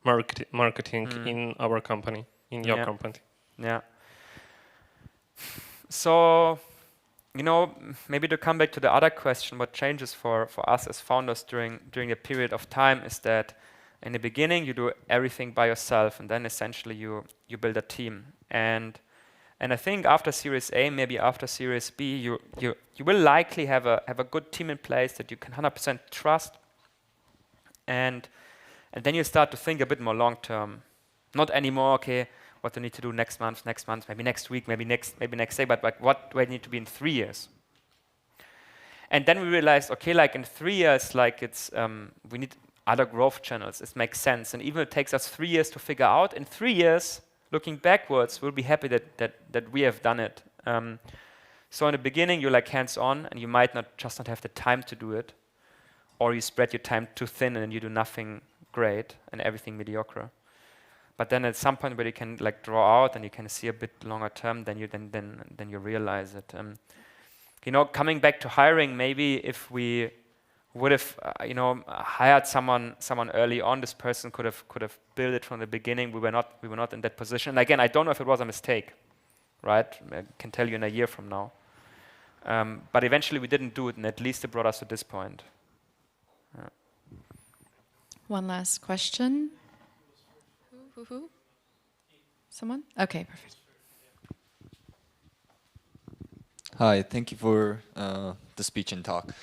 marketing in our company, in your company? Yeah. So, you know, maybe to come back to the other question, what changes for us as founders during a period of time is that in the beginning you do everything by yourself, and then essentially you build a team. And I think after Series A, maybe after Series B, you will likely have a good team in place that you can 100% trust, and then you start to think a bit more long term. Not anymore, okay, what do I need to do next month, maybe next week, maybe next day, but like what do I need to be in 3 years? And then we realized, okay, like in 3 years, like it's we need other growth channels. It makes sense, and even if it takes us 3 years to figure out, in 3 years, looking backwards, we'll be happy that we have done it. So in the beginning, you're like hands-on, and you might not have the time to do it, or you spread your time too thin and you do nothing great and everything mediocre. But then at some point where you can like draw out and you can see a bit longer term, then you realize it. You know, coming back to hiring, maybe if we would have hired someone early on, this person could have built it from the beginning. We were not in that position. And again, I don't know if it was a mistake, right? I can tell you in a year from now. But eventually we didn't do it, and at least it brought us to this point. One last question. Who? Someone? Okay, perfect. Hi, thank you for the speech and talk.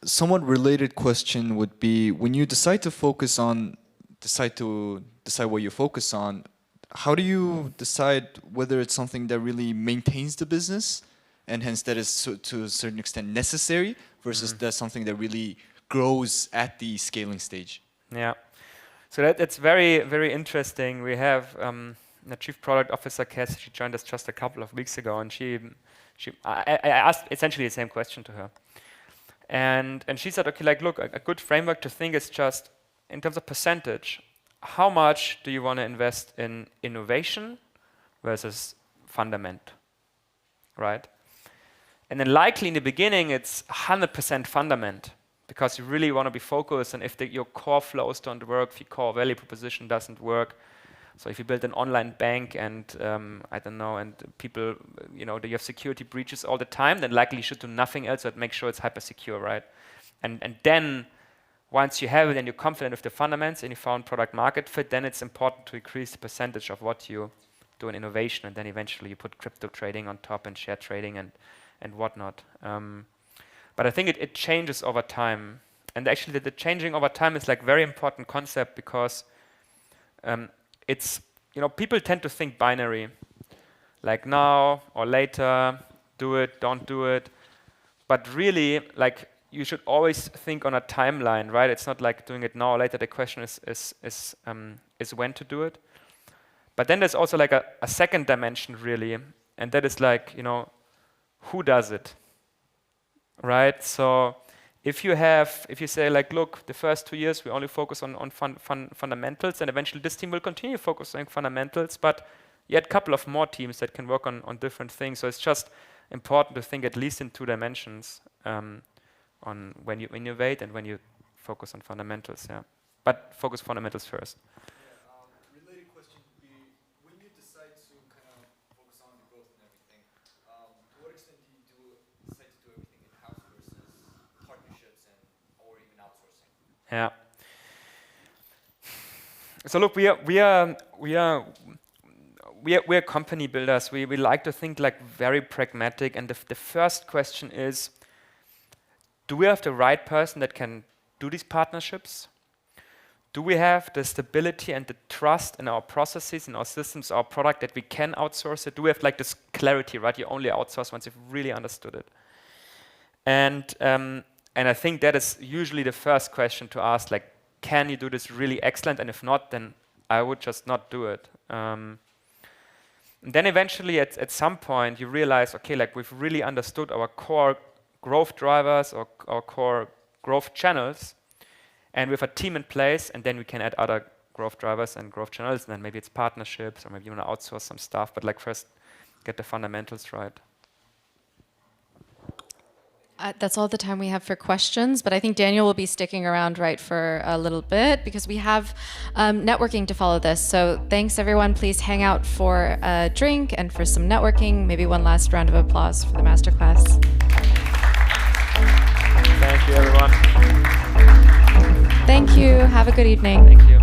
Somewhat related question would be, when you decide what you focus on, how do you decide whether it's something that really maintains the business and hence that is to a certain extent necessary versus that's something that really grows at the scaling stage? Yeah, so that's very, very interesting. We have a chief product officer, Cass. She joined us just a couple of weeks ago, and I asked essentially the same question to her. And she said, okay, like, look, a good framework to think is just, in terms of percentage, how much do you want to invest in innovation versus fundament, right? And then likely in the beginning, it's 100% fundament, because you really want to be focused on if your core flows don't work, if your core value proposition doesn't work. So if you build an online bank and, I don't know, and people, you have security breaches all the time, then likely you should do nothing else but make sure it's hyper secure, right? And then once you have it and you're confident with the fundamentals and you found product market fit, then it's important to increase the percentage of what you do in innovation, and then eventually you put crypto trading on top and share trading and whatnot. But I think it changes over time. And actually the changing over time is like very important concept because it's, people tend to think binary, like now or later, do it, don't do it. But really, like, you should always think on a timeline, right? It's not like doing it now or later. The question is when to do it. But then there's also like a second dimension, really, and that is like, who does it, right? So if you say like, look, the first 2 years we only focus on fundamentals, and eventually this team will continue focusing on fundamentals, but you had a couple of more teams that can work on different things. So it's just important to think at least in 2 dimensions on when you innovate and when you focus on fundamentals, yeah. But focus fundamentals first. Related question would be, when you decide to kind of focus on the growth and everything, to what extent do you decide to do everything in-house versus partnerships or even outsourcing? Yeah. So look, we are company builders. We like to think like very pragmatic, and the first question is, do we have the right person that can do these partnerships? Do we have the stability and the trust in our processes, in our systems, our product, that we can outsource it? Do we have like this clarity, right? You only outsource once you've really understood it. And I think that is usually the first question to ask, like, can you do this really excellent? And if not, then I would just not do it. And then eventually at some point you realize, okay, like we've really understood our core growth drivers or our core growth channels, and we have a team in place, and then we can add other growth drivers and growth channels, and then maybe it's partnerships, or maybe you want to outsource some stuff, but like first get the fundamentals right. That's all the time we have for questions, but I think Daniel will be sticking around right for a little bit because we have networking to follow this. So thanks everyone. Please hang out for a drink and for some networking. Maybe one last round of applause for the masterclass. Thank you, everyone. Thank you. Have a good evening. Thank you.